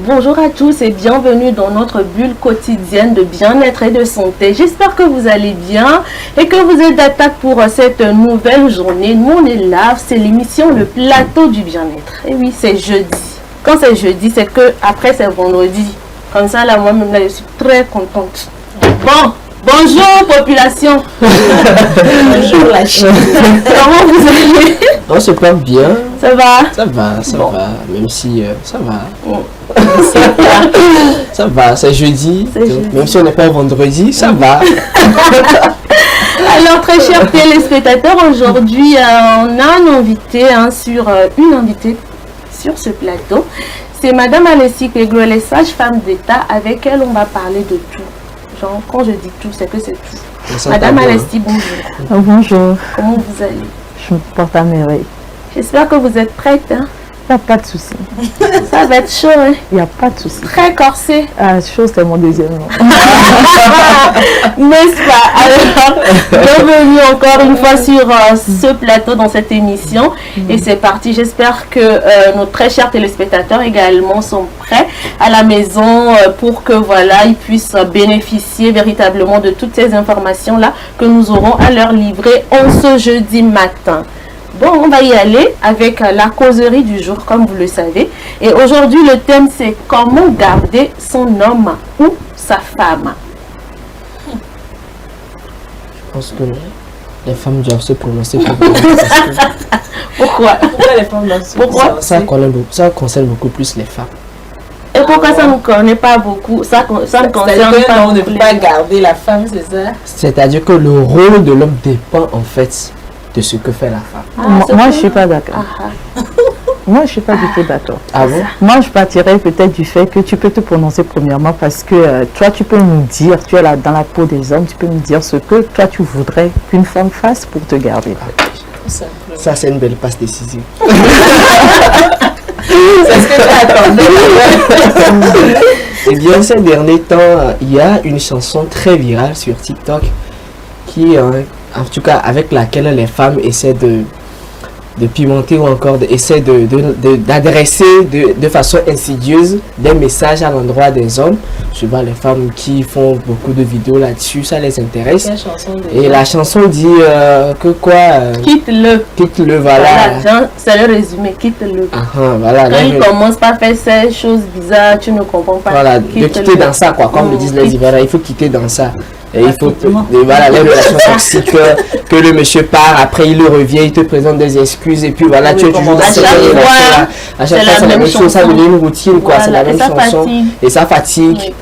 Bonjour à tous et bienvenue dans notre bulle quotidienne de bien-être et de santé. J'espère que vous allez bien et que vous êtes d'attaque pour cette nouvelle journée. Nous on est là, c'est l'émission Le Plateau du Bien-être. Et oui, c'est jeudi. Quand c'est jeudi, c'est que après c'est vendredi. Comme ça, là, moi-même, là, je suis très contente. Bon, bonjour population. Bonjour la Chine. Comment vous allez? On se porte bien. Ça va? Ça va, ça Bon. va. Même si ça va. Bon. Ça va, c'est jeudi. C'est Donc, jeudi. même si on n'est pas vendredi, ça va. Alors, très chers téléspectateurs, aujourd'hui, on a un invité, une invitée sur ce plateau. C'est Madame Alessi Peglo, elle est sage-femme d'État. Avec elle, on va parler de tout. Genre, quand je dis tout, c'est que c'est tout. Ça Madame va bien. Alessi, bonjour. Bonjour, Comment vous allez? je me porte à merveille. J'espère que vous êtes prête. Hein? Il n'y a pas de souci. Ça va être chaud, hein? Il n'y a pas de souci. Très corsé. Ah, chose, c'est mon deuxième nom. N'est-ce pas? Alors, bienvenue encore une fois sur ce plateau dans cette émission. Et c'est parti. J'espère que nos très chers téléspectateurs également sont prêts à la maison pour que voilà, ils puissent bénéficier véritablement de toutes ces informations-là que nous aurons à leur livrer en ce jeudi matin. Bon, on va y aller avec la causerie du jour, comme vous le savez. Et aujourd'hui, le thème, c'est comment garder son homme ou sa femme. Je pense que les femmes doivent se prononcer pour parce Pourquoi? Pourquoi les femmes doivent se Pourquoi? que ça concerne beaucoup plus les femmes. Et pourquoi ça ne connaît pas beaucoup? Ça ne concerne pas on ne beaucoup peut les pas hommes. garder la femme, c'est ça? C'est-à-dire que le rôle de l'homme dépend en fait de ce que fait la femme. Ah, c'est Moi, je pour- ne suis pas d'accord. Ah, Moi, je ne suis pas du tout d'accord. Ah bon? Moi, je partirais peut-être du fait que tu peux te prononcer premièrement parce que toi, tu peux nous dire, tu es là dans la peau des hommes, tu peux nous dire ce que toi, tu voudrais qu'une femme fasse pour te garder. Ça, c'est une belle passe décisive. C'est ce que tu attendais. Eh bien, ces derniers temps, il y a une chanson très virale sur TikTok qui, en tout cas, avec laquelle les femmes essaient de pimenter ou encore essaient d'adresser de façon insidieuse des messages à l'endroit des hommes. Je vois les femmes qui font beaucoup de vidéos là-dessus, ça les intéresse. Et la chanson dit que quoi quitte-le. quitte-le, voilà. Voilà, c'est le résumé, quitte-le. Ah, voilà, Quand il là, commence par faire ces choses bizarres, tu ne comprends pas. voilà, de quitter dans ça, quoi, comme le disent les Ivoiriens, il faut quitter dans ça. Et il faut, et voilà, les relations toxiques, que le monsieur part, après il revient, il te présente des excuses, et puis voilà, Oui, tu es toujours dans à cette chaque relation fois, là. À chaque fois, c'est la même chose, ça devient une routine, quoi, c'est la Voilà, et même ça chanson. fatigue. Et ça fatigue. Oui.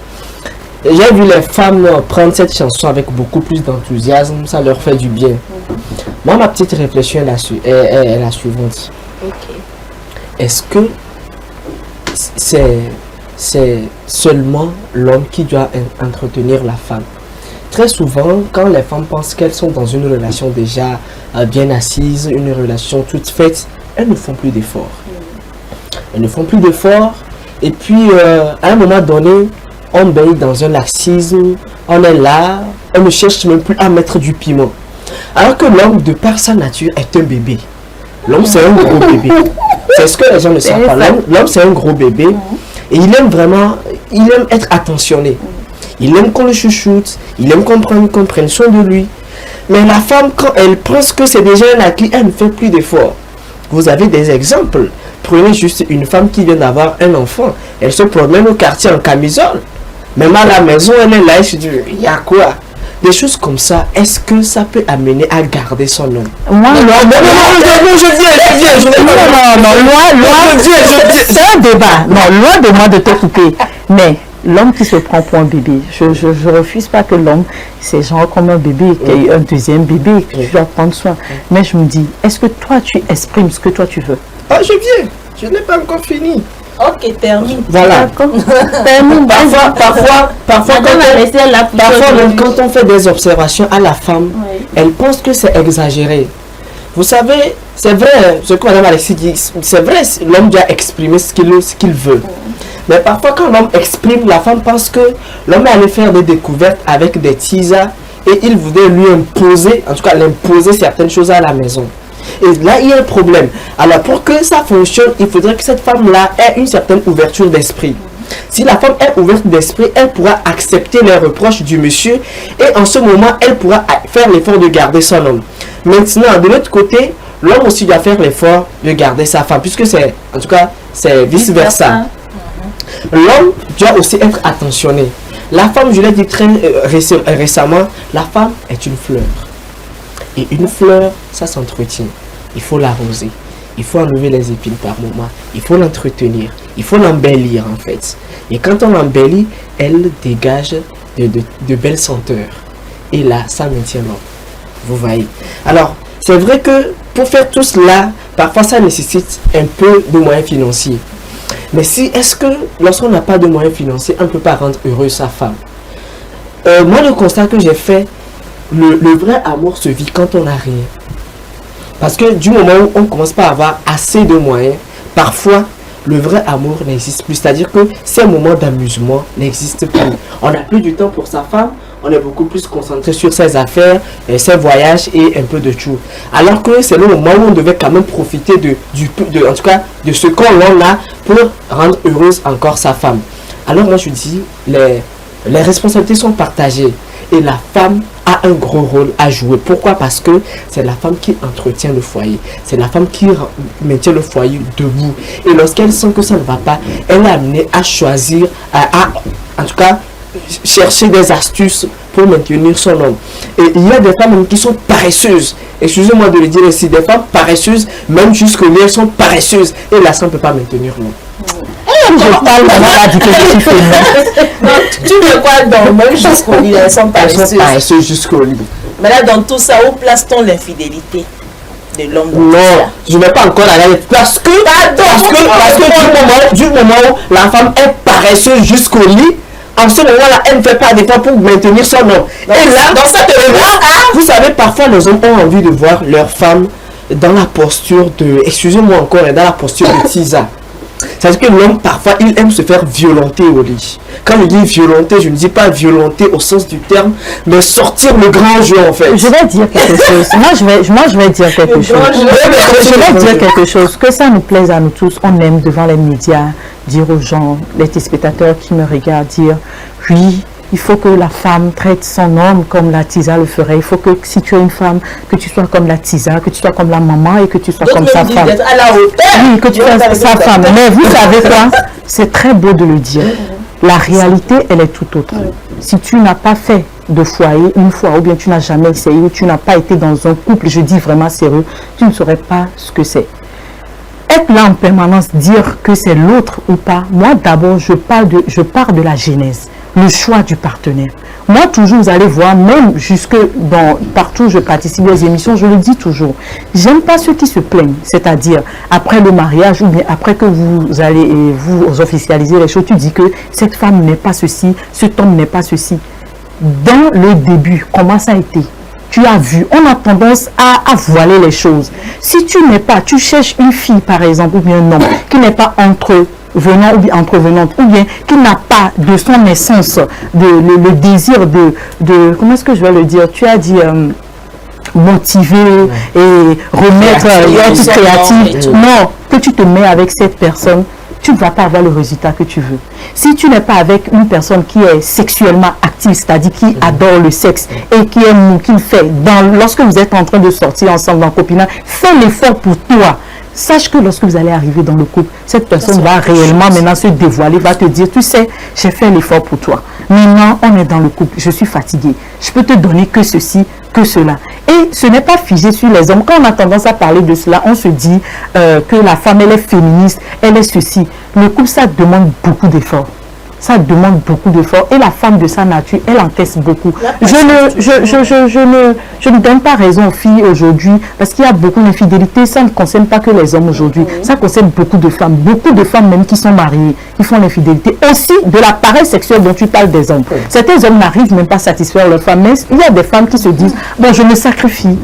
Et j'ai vu les femmes prendre cette chanson avec beaucoup plus d'enthousiasme, ça leur fait du bien. Moi, ma petite réflexion est la suivante. Est-ce que c'est seulement l'homme qui doit entretenir la femme? Très souvent, quand les femmes pensent qu'elles sont dans une relation déjà bien assise, une relation toute faite, elles ne font plus d'efforts. Elles ne font plus d'efforts. Et puis, à un moment donné, on baigne dans un laxisme, on est là, on ne cherche même plus à mettre du piment. Alors que l'homme, de par sa nature, est un bébé. L'homme, c'est un gros bébé. C'est ce que les gens ne savent pas. L'homme, c'est un gros bébé. Et il aime vraiment, il aime être attentionné. Il aime qu'on le chouchoute, il aime qu'on prenne soin de lui. Mais la femme, quand elle pense que c'est déjà un acquis, elle ne fait plus d'efforts. Vous avez des exemples. Prenez juste une femme qui vient d'avoir un enfant. Elle se promène au quartier en camisole. Même à la maison, elle est là, elle se dit, il y a quoi? Des choses comme ça, est-ce que ça peut amener à garder son homme? Moi, c'est un débat. Non, loin de moi de te couper. Mais l'homme qui se prend pour un bébé, je refuse pas que l'homme, c'est genre comme un bébé, qu'il y ait un deuxième bébé, que tu dois prendre soin. Mais je me dis, est-ce que toi, tu exprimes ce que toi tu veux? Ah, je viens. Je n'ai pas encore fini. Ok, termine. Voilà. Termine. Parfois, même quand on fait des observations à la femme, Oui. elle pense que c'est exagéré. Vous savez, c'est vrai, ce que Mme Alexis dit, c'est vrai, l'homme doit exprimer ce qu'il veut. Mais parfois, quand l'homme exprime, la femme pense que l'homme allait faire des découvertes avec des teasers et il voudrait lui imposer, en tout cas l'imposer certaines choses à la maison. Et là, il y a un problème. Alors, pour que ça fonctionne, il faudrait que cette femme-là ait une certaine ouverture d'esprit. Si la femme est ouverte d'esprit, elle pourra accepter les reproches du monsieur et en ce moment, elle pourra faire l'effort de garder son homme. Maintenant, de l'autre côté, l'homme aussi doit faire l'effort de garder sa femme, puisque c'est, en tout cas, c'est vice-versa. L'homme doit aussi être attentionné. La femme, je l'ai dit très récemment, la femme est une fleur. Et une fleur, ça s'entretient. Il faut l'arroser. Il faut enlever les épines par moment. Il faut l'entretenir. Il faut l'embellir en fait. Et quand on l'embellit, elle dégage de belles senteurs. Et là, ça maintient l'homme. Vous voyez. Alors, c'est vrai que pour faire tout cela, parfois ça nécessite un peu de moyens financiers. Mais est-ce que lorsqu'on n'a pas de moyens financiers, on ne peut pas rendre heureuse sa femme? Moi, le constat que j'ai fait, le vrai amour se vit quand on n'a rien. Parce que du moment où on ne commence pas à avoir assez de moyens, parfois le vrai amour n'existe plus. C'est-à-dire que ces moments d'amusement n'existent plus. On n'a plus du temps pour sa femme, on est beaucoup plus concentré sur ses affaires, ses voyages et un peu de tout. Alors que c'est le moment où on devait quand même profiter en tout cas, de ce qu'on a pour rendre heureuse encore sa femme. Alors moi je dis, les responsabilités sont partagées et la femme a un gros rôle à jouer. Pourquoi? Parce que c'est la femme qui entretient le foyer. C'est la femme qui maintient le foyer debout. Et lorsqu'elle sent que ça ne va pas, elle est amenée à choisir, en tout cas, chercher des astuces pour maintenir son homme. Et il y a des femmes qui sont paresseuses. Excusez-moi de le dire ici, des femmes paresseuses, même jusqu'au lit, elles sont paresseuses. Et là, ça ne peut pas maintenir l'homme. Je parle vraiment que je suis féminin. Tu veux quoi dans même jusqu'au lit? Elles sont paresseuses jusqu'au lit. Mais là, dans tout ça, où place-t-on l'infidélité de l'homme? Non, je ne vais pas encore aller parce que du moment où la femme est paresseuse jusqu'au lit, en ce moment-là, elle ne fait pas d'effort pour maintenir son homme. Et là, dans cette vous savez, parfois les hommes ont envie de voir leur femme dans la posture de, excusez-moi encore, dans la posture de Tisa. C'est-à-dire que l'homme, parfois, il aime se faire violenter au lit. Quand je dis violenter, je ne dis pas violenter au sens du terme, mais sortir le grand jeu, en fait. Je vais dire quelque chose. Moi, je vais dire quelque chose. Je vais dire quelque chose. Que ça nous plaise à nous tous, on aime devant les médias dire aux gens, les téléspectateurs qui me regardent, dire oui, il faut que la femme traite son homme comme la Tisa le ferait. Il faut que si tu es une femme, que tu sois comme la Tisa, que tu sois comme la maman et que tu sois comme sa femme. À la hauteur. Oui, que tu sois sa femme. Mais vous savez quoi? C'est très beau de le dire. La réalité, elle est tout autre. Si tu n'as pas fait de foyer une fois, ou bien tu n'as jamais essayé, ou tu n'as pas été dans un couple, je dis vraiment sérieux, tu ne saurais pas ce que c'est. Être là en permanence, dire que c'est l'autre ou pas, moi d'abord, je pars de la genèse, le choix du partenaire. Moi, toujours, vous allez voir, même jusque partout où je participe aux émissions, je le dis toujours, j'aime pas ceux qui se plaignent, c'est-à-dire, après le mariage, ou bien après que vous allez vous officialiser les choses, tu dis que cette femme n'est pas ceci, cet homme n'est pas ceci. Dans le début, comment ça a été? Tu as vu, on a tendance à voiler les choses. Si tu n'es pas, tu cherches une fille par exemple, ou bien un homme, qui n'est pas entrevenant ou bien entrevenante, ou bien qui n'a pas de son naissance le désir de comment est-ce que je vais le dire? Tu as dit motiver et remettre créatif. Non, que tu te mets avec cette personne, tu ne vas pas avoir le résultat que tu veux. Si tu n'es pas avec une personne qui est sexuellement active, c'est-à-dire qui adore le sexe et qui aime, qui le fait, lorsque vous êtes en train de sortir ensemble en copinage, fais l'effort pour toi. Sache que lorsque vous allez arriver dans le couple, cette personne va réellement maintenant se dévoiler, va te dire, tu sais, j'ai fait l'effort pour toi. Maintenant, on est dans le couple, je suis fatiguée. Je peux te donner que ceci, que cela. Et ce n'est pas figé sur les hommes. Quand on a tendance à parler de cela, on se dit que la femme, elle est féministe, elle est ceci. Le couple, ça demande beaucoup d'efforts. Ça demande beaucoup d'efforts. Et la femme de sa nature, elle encaisse beaucoup. Je ne donne pas raison aux filles aujourd'hui parce qu'il y a beaucoup d'infidélité. Ça ne concerne pas que les hommes aujourd'hui. Ça concerne beaucoup de femmes. Beaucoup de femmes même qui sont mariées, qui font l'infidélité. Aussi de l'appareil sexuel dont tu parles des hommes. Certains hommes n'arrivent même pas à satisfaire leurs femmes. Mais il y a des femmes qui se disent, bon, je me sacrifie.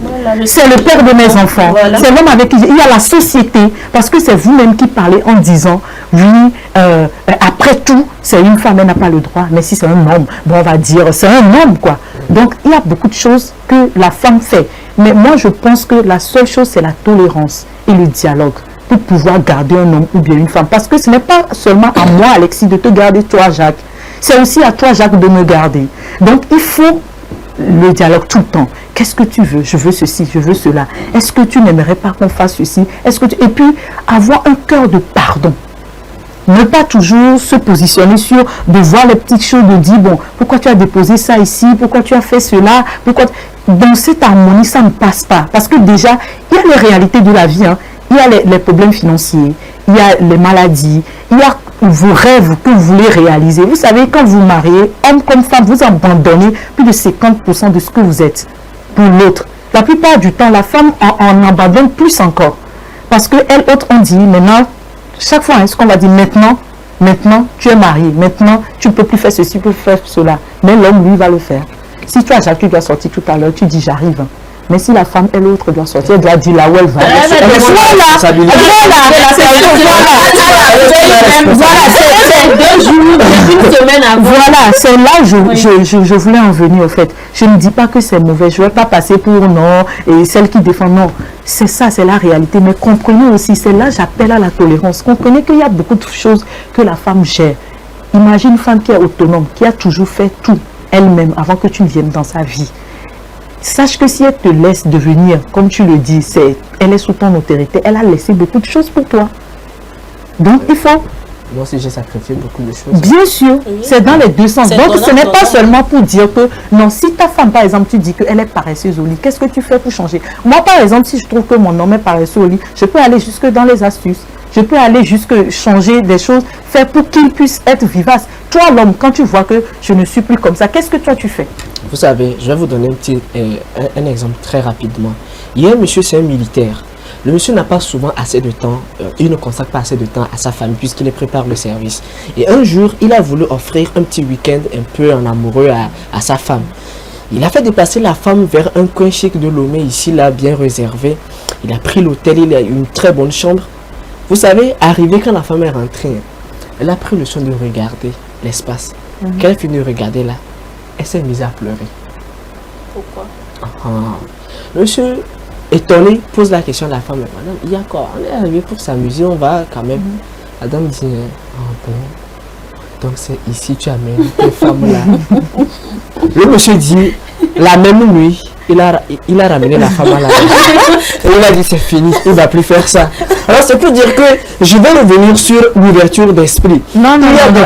C'est le père de mes enfants. C'est l'homme avec qui... Il y a la société. Parce que c'est vous-même qui parlez en disant, oui, après tout, c'est une femme, elle n'a pas le droit. Mais si c'est un homme, bon, on va dire, c'est un homme, quoi. Donc, il y a beaucoup de choses que la femme fait. Mais moi, je pense que la seule chose, c'est la tolérance et le dialogue. pour pouvoir garder un homme ou bien une femme. Parce que ce n'est pas seulement à moi, Alexis, de te garder, toi, Jacques. C'est aussi à toi, Jacques, de me garder. Donc, il faut le dialogue tout le temps. Qu'est-ce que tu veux? Je veux ceci, je veux cela. Est-ce que tu n'aimerais pas qu'on fasse ceci? Et puis, avoir un cœur de pardon. Ne pas toujours se positionner sur de voir les petites choses, de dire, bon, pourquoi tu as déposé ça ici? Pourquoi tu as fait cela? Pourquoi... Dans cette harmonie, ça ne passe pas. Parce que déjà, il y a les réalités de la vie. Hein. Il y a les problèmes financiers, il y a les maladies, il y a vos rêves que vous voulez réaliser. Vous savez, quand vous mariez, homme comme femme, vous abandonnez plus de 50% de ce que vous êtes pour l'autre. La plupart du temps, la femme en abandonne plus encore. Parce qu'elle, autres, on dit, maintenant, chaque fois, ce qu'on va dire, maintenant, tu es marié, maintenant, tu ne peux plus faire ceci, tu peux plus faire cela. Mais l'homme, lui, va le faire. Si toi, Jacques, tu dois sortir tout à l'heure, tu dis, j'arrive. Mais si la femme et l'autre doit sortir, elle doit dire là où elle va. Voilà, c'est là où je voulais en venir au fait. Je ne dis pas que c'est mauvais, je ne vais pas passer pour non, et celle qui défend non. C'est ça, c'est la réalité. Mais comprenez aussi, c'est là j'appelle à la tolérance. Comprenez qu'il y a beaucoup de choses que la femme gère. Imagine une femme qui est autonome, qui a toujours fait tout elle-même avant que tu viennes dans sa vie. Sache que si elle te laisse devenir, comme tu le dis, elle est sous ton autorité, elle a laissé beaucoup de choses pour toi. Donc il faut... Moi aussi j'ai sacrifié beaucoup de choses. Bien sûr, oui. C'est dans les deux sens. Donc ce n'est pas seulement pour dire que, non, si ta femme par exemple, tu dis qu'elle est paresseuse au lit, qu'est-ce que tu fais pour changer? Moi par exemple, si je trouve que mon homme est paresseux au lit, je peux aller jusque dans les astuces. Je peux aller jusque changer des choses, faire pour qu'il puisse être vivace. Toi l'homme, quand tu vois que je ne suis plus comme ça, qu'est-ce que toi tu fais? Vous savez, je vais vous donner un exemple très rapidement. Il y a un monsieur, c'est un militaire. Le monsieur n'a pas souvent assez de temps, il ne consacre pas assez de temps à sa famille puisqu'il prépare le service. Et un jour, il a voulu offrir un petit week-end un peu en amoureux à sa femme. Il a fait déplacer la femme vers un coin chic de Lomé, ici, là, bien réservé. Il a pris l'hôtel, il a eu une très bonne chambre. Vous savez, arrivé quand la femme est rentrée, elle a pris le soin de regarder l'espace. Quand elle finit de regarder là, elle s'est mise à pleurer. Pourquoi? Le monsieur, étonné, pose la question à la femme. Madame, il y a quoi? On est arrivé pour s'amuser, on va quand même. La dame dit, bon, donc c'est ici tu amènes tes femmes là. Le monsieur dit, la même nuit, il a ramené la femme à la maison. Et il a dit, c'est fini, il ne va plus faire ça. Alors c'est pour dire que je vais revenir sur l'ouverture d'esprit. Non, il y a des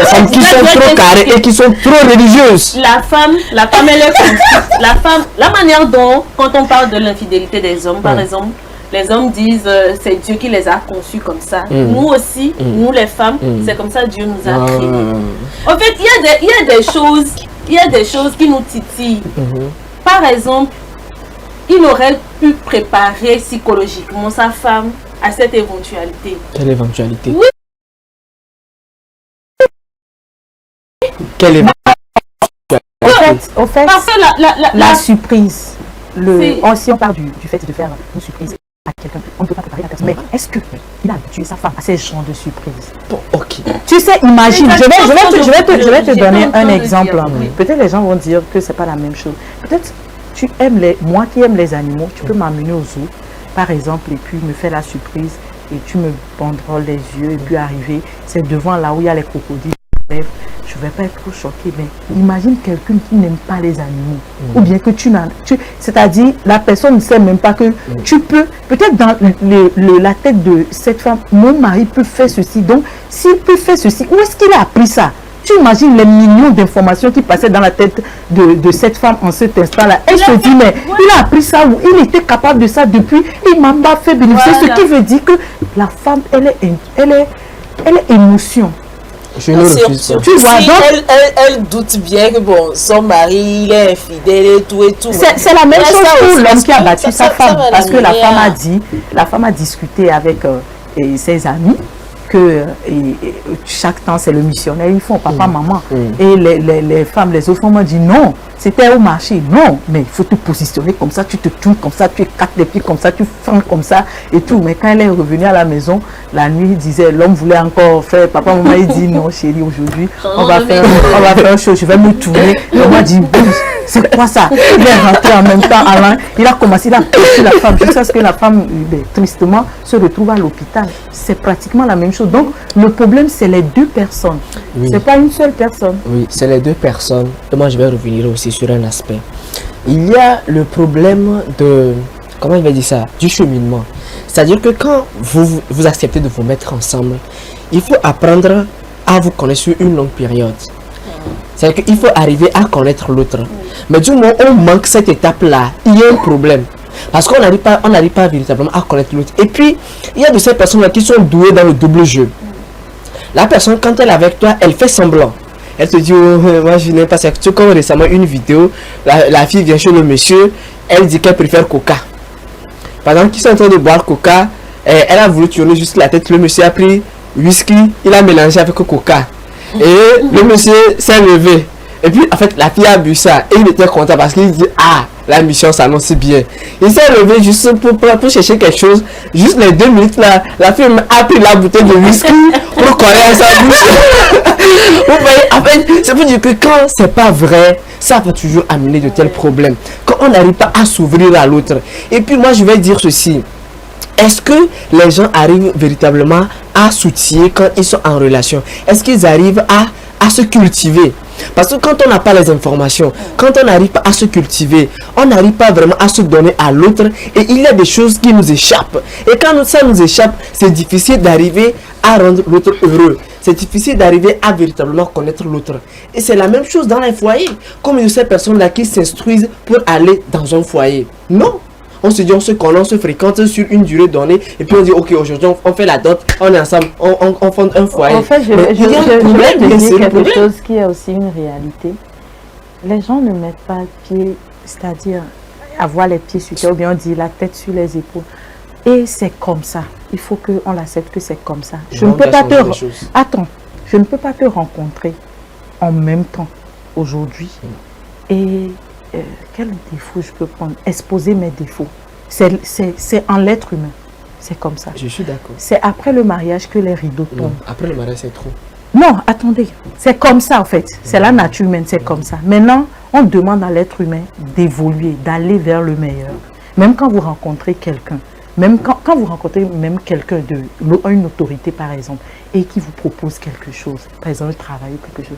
femmes qui sont trop carrées et qui sont trop religieuses. La femme elle est comme la manière dont, quand on parle de l'infidélité des hommes, par exemple, les hommes disent c'est Dieu qui les a conçus comme ça. Nous aussi, nous les femmes, c'est comme ça Dieu nous a créés. En fait, il y a des choses qui nous titillent. Par exemple, il aurait pu préparer psychologiquement sa femme à cette éventualité. Quelle éventualité? Oui. Quelle éventualité? Au fait, la surprise. Si on parle du fait de faire une surprise à quelqu'un, on ne peut pas préparer la personne. Mais est-ce qu'il a habitué sa femme à ces genres de surprises? Bon, ok. Tu sais, imagine, je vais te donner un exemple. Peut-être les gens vont dire que c'est pas la même chose. Peut-être moi qui aime les animaux, tu peux m'amener au zoo, par exemple, et puis me faire la surprise, et tu me banderoles les yeux, et puis arriver, c'est devant là où il y a les crocodiles. Je ne vais pas être trop choquée, mais imagine quelqu'un qui n'aime pas les animaux. Ou bien que c'est-à-dire, la personne ne sait même pas que tu peux, peut-être dans la tête de cette femme, mon mari peut faire ceci. Donc, s'il peut faire ceci, où est-ce qu'il a appris ça? Tu imagines les millions d'informations qui passaient dans la tête de cette femme en cet instant-là. Elle se dit, mais il a appris ça où? Il était capable de ça depuis, il m'a pas fait bénéficier. Ce qui veut dire que la femme, elle est émotion. Je ne refuse pas. Tu vois, donc, elle doute bien que bon, son mari il est infidèle et tout. C'est la même chose pour l'homme qui a battu sa femme. Parce que la femme a discuté avec ses amis que chaque temps c'est le missionnaire, ils font papa, maman. Et les femmes, les autres femmes ont dit non, c'était au marché. Non, mais il faut te positionner comme ça, tu te tournes comme ça, tu écartes les pieds comme ça, tu fends comme ça et tout. Mais quand elle est revenue à la maison, la nuit, il disait, l'homme voulait encore faire. Papa, maman, il dit, non, chérie, aujourd'hui, on va faire une chose, je vais me tourner. Et moi, dit, bon, c'est quoi ça? Il est rentré en même temps, Alain, il a commencé, il a poussé la femme, jusqu'à ce que la femme, tristement, se retrouve à l'hôpital. C'est pratiquement la même chose. Donc, le problème, c'est les deux personnes. Oui. C'est pas une seule personne. Oui, c'est les deux personnes. Et moi, je vais revenir aussi sur un aspect. Il y a le problème de, comment je vais dire ça, du cheminement. C'est-à-dire que quand vous acceptez de vous mettre ensemble, il faut apprendre à vous connaître sur une longue période. C'est-à-dire qu'il faut arriver à connaître l'autre. Mais du moment où on manque cette étape-là, il y a un problème. Parce qu'on n'arrive pas véritablement à connaître l'autre. Et puis, il y a de ces personnes-là qui sont douées dans le double jeu. La personne, quand elle est avec toi, elle fait semblant. Elle te dit, oh, moi je n'aime pas ça. Tu sais, comme récemment, une vidéo, la fille vient chez le monsieur, elle dit qu'elle préfère Coca. Pendant qu'ils sont en train de boire Coca, elle a voulu tourner juste la tête. Le monsieur a pris whisky, il a mélangé avec Coca. Et le monsieur s'est levé. Et puis, en fait, la fille a bu ça. Et il était content parce qu'il dit, ah, la mission s'annonce bien. Il s'est levé juste pour chercher quelque chose. Juste les 2 minutes là, la fille a pris la bouteille de whisky pour coller à sa bouche. Vous voyez, en fait, c'est pour dire que quand c'est pas vrai, ça va toujours amener de tels problèmes. Quand on n'arrive pas à s'ouvrir à l'autre. Et puis moi, je vais dire ceci. Est-ce que les gens arrivent véritablement à s'outiller quand ils sont en relation? Est-ce qu'ils arrivent à se cultiver? Parce que quand on n'a pas les informations, quand on n'arrive pas à se cultiver, on n'arrive pas vraiment à se donner à l'autre et il y a des choses qui nous échappent. Et quand ça nous échappe, c'est difficile d'arriver à rendre l'autre heureux. C'est difficile d'arriver à véritablement connaître l'autre. Et c'est la même chose dans les foyers. Comme il y a ces personnes-là qui s'instruisent pour aller dans un foyer. Non. On se dit, on se connaît, on se fréquente sur une durée donnée. Et puis on dit, ok, aujourd'hui, on fait la dot, on est ensemble, on fonde un foyer. En fait, je vais te dire quelque chose qui est aussi une réalité. Les gens ne mettent pas pied, c'est-à-dire avoir les pieds sur terre, ou bien on dit la tête sur les épaules. Et c'est comme ça. Il faut qu'on l'accepte que c'est comme ça. Je ne peux pas te... Attends, je ne peux pas te rencontrer en même temps aujourd'hui. Et... quel défaut je peux prendre? Exposer mes défauts. C'est en l'être humain. C'est comme ça. Je suis d'accord. C'est après le mariage que les rideaux tombent. Non, après le mariage, c'est trop. Non, attendez. C'est comme ça, en fait. C'est la nature humaine, c'est comme ça. Maintenant, on demande à l'être humain d'évoluer, d'aller vers le meilleur. Même quand vous rencontrez quelqu'un, même quand vous rencontrez même quelqu'un une autorité, par exemple, et qui vous propose quelque chose, par exemple, le travail ou quelque chose,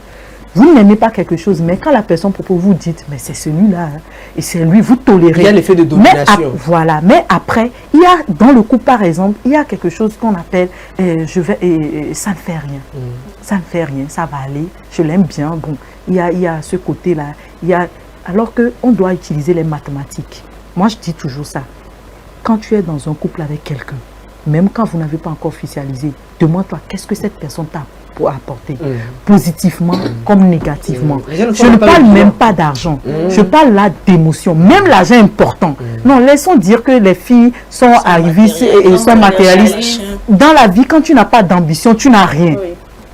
vous n'aimez pas quelque chose, mais quand la personne propose, vous dites, mais c'est celui-là, hein, et c'est lui, vous tolérez. Il y a l'effet de domination. Voilà, mais après, il y a, dans le couple par exemple, il y a quelque chose qu'on appelle, ça ne fait rien. Ça ne fait rien, ça va aller, je l'aime bien. Bon, il y a ce côté-là, alors qu'on doit utiliser les mathématiques. Moi, je dis toujours ça. Quand tu es dans un couple avec quelqu'un, même quand vous n'avez pas encore officialisé, demande-toi, qu'est-ce que cette personne t'a pour apporter, positivement comme négativement. Je ne parle même pas d'argent, je parle là d'émotion, même l'argent est important. Non, laissons dire que les filles sont arrivées et sont matérialistes. Dans la vie, quand tu n'as pas d'ambition, tu n'as rien.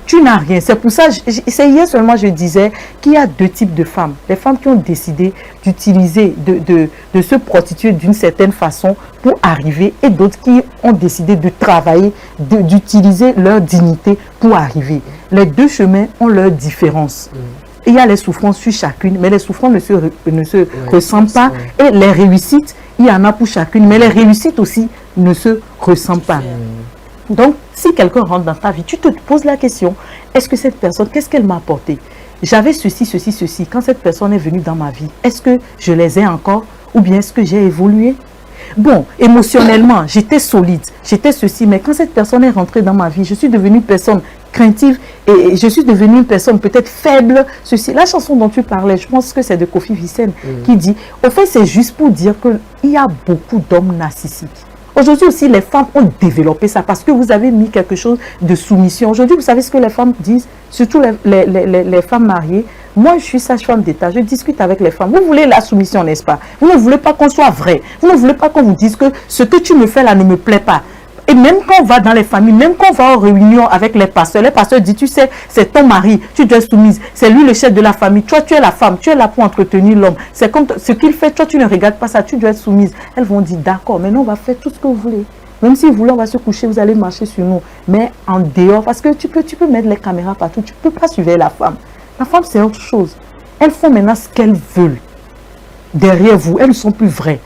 Tu n'as rien. C'est pour ça, c'est hier seulement je disais qu'il y a 2 types de femmes. Les femmes qui ont décidé d'utiliser, de se prostituer d'une certaine façon pour arriver, et d'autres qui ont décidé de travailler, d'utiliser leur dignité pour arriver. Les 2 chemins ont leurs différences. Il y a les souffrances sur chacune, mais les souffrances ne se ressemblent pas. Et les réussites, il y en a pour chacune, mais les réussites aussi ne se ressemblent pas. Donc, si quelqu'un rentre dans ta vie, tu te poses la question, est-ce que cette personne, qu'est-ce qu'elle m'a apporté? J'avais ceci, ceci, ceci. Quand cette personne est venue dans ma vie, est-ce que je les ai encore ou bien est-ce que j'ai évolué? Bon, émotionnellement, j'étais solide, j'étais ceci, mais quand cette personne est rentrée dans ma vie, je suis devenue une personne craintive et je suis devenue une personne peut-être faible. Ceci, la chanson dont tu parlais, je pense que c'est de Kofi Vicen qui dit, au fait, c'est juste pour dire qu'il y a beaucoup d'hommes narcissiques. Aujourd'hui aussi, les femmes ont développé ça parce que vous avez mis quelque chose de soumission. Aujourd'hui, vous savez ce que les femmes disent, surtout les femmes mariées. Moi, je suis sage-femme d'État, je discute avec les femmes. Vous voulez la soumission, n'est-ce pas? Vous ne voulez pas qu'on soit vrai. Vous ne voulez pas qu'on vous dise que ce que tu me fais là ne me plaît pas. Et même quand on va dans les familles, même quand on va aux réunions avec les pasteurs disent, tu sais, c'est ton mari, tu dois être soumise. C'est lui le chef de la famille. Toi, tu es la femme, tu es là pour entretenir l'homme. C'est comme ce qu'il fait, toi, tu ne regardes pas ça, tu dois être soumise. Elles vont dire, d'accord, maintenant on va faire tout ce que vous voulez. Même si vous voulez, on va se coucher, vous allez marcher sur nous. Mais en dehors, parce que tu peux mettre les caméras partout, tu ne peux pas suivre la femme. La femme, c'est autre chose. Elles font maintenant ce qu'elles veulent. Derrière vous, elles ne sont plus vraies.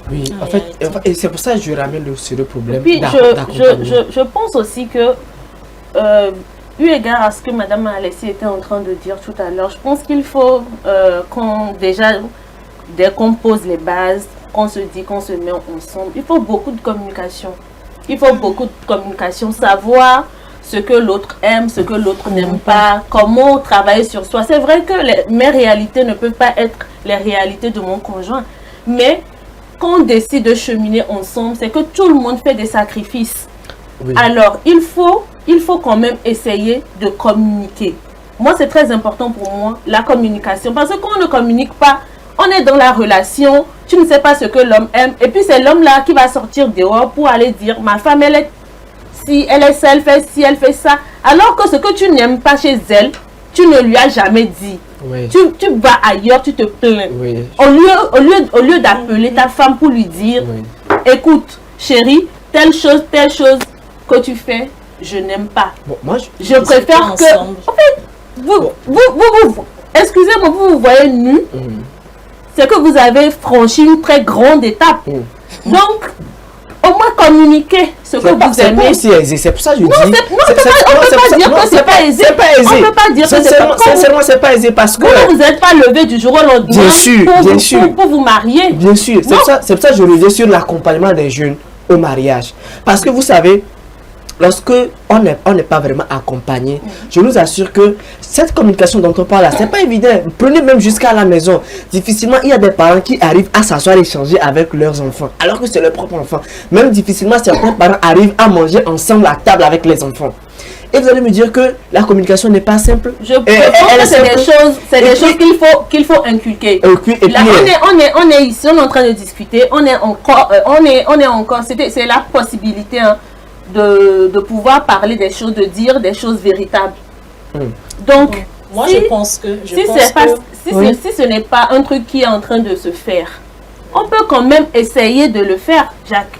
Oui, en fait, et c'est pour ça que je ramène sur le problème. Puis je pense aussi que, eu égard à ce que Madame Alessi était en train de dire tout à l'heure, je pense qu'il faut dès qu'on pose les bases, qu'on se dit qu'on se met ensemble, il faut beaucoup de communication. Il faut beaucoup de communication, savoir ce que l'autre aime, ce que l'autre n'aime pas, comment travailler sur soi. C'est vrai que mes réalités ne peuvent pas être les réalités de mon conjoint, mais quand on décide de cheminer ensemble, c'est que tout le monde fait des sacrifices. Oui. Alors, il faut quand même essayer de communiquer. Moi, c'est très important pour moi, la communication. Parce que quand on ne communique pas, on est dans la relation, tu ne sais pas ce que l'homme aime. Et puis, c'est l'homme-là qui va sortir dehors pour aller dire, ma femme, elle est si, elle est ça, elle fait ci, elle fait ça. Alors que ce que tu n'aimes pas chez elle, tu ne lui as jamais dit. Oui. Tu vas ailleurs, tu te plains. Oui. Au lieu d'appeler ta femme pour lui dire, écoute, chérie, telle chose que tu fais, je n'aime pas. Bon, moi, je préfère que... En fait, excusez-moi, vous voyez nu, c'est que vous avez franchi une très grande étape. Donc, au moins communiquer ce que vous aimez. C'est pas aussi aisé, c'est pour ça que je dis. On ne peut pas dire que c'est pas aisé. C'est pas aisé. On ne peut pas dire que c'est pas aisé. Sincèrement, c'est pas aisé parce que... Vous n'êtes pas levé du jour au lendemain pour vous marier. Bien sûr. C'est pour ça que je reviens sur l'accompagnement des jeunes au mariage. Parce que vous savez, lorsque on n'est pas vraiment accompagné, je nous assure que cette communication dont on parle là, c'est pas évident. Prenez même jusqu'à la maison. Difficilement, il y a des parents qui arrivent à s'asseoir et échanger avec leurs enfants, alors que c'est leur propre enfant. Même difficilement, certains parents arrivent à manger ensemble à table avec les enfants. Et vous allez me dire que la communication n'est pas simple. Je pense que c'est des choses qu'il faut inculquer. Là, on est ici, on est en train de discuter, on est encore, c'est la possibilité de pouvoir parler des choses, de dire des choses véritables. Donc, moi je pense que si ce n'est pas un truc qui est en train de se faire, on peut quand même essayer de le faire, Jacques.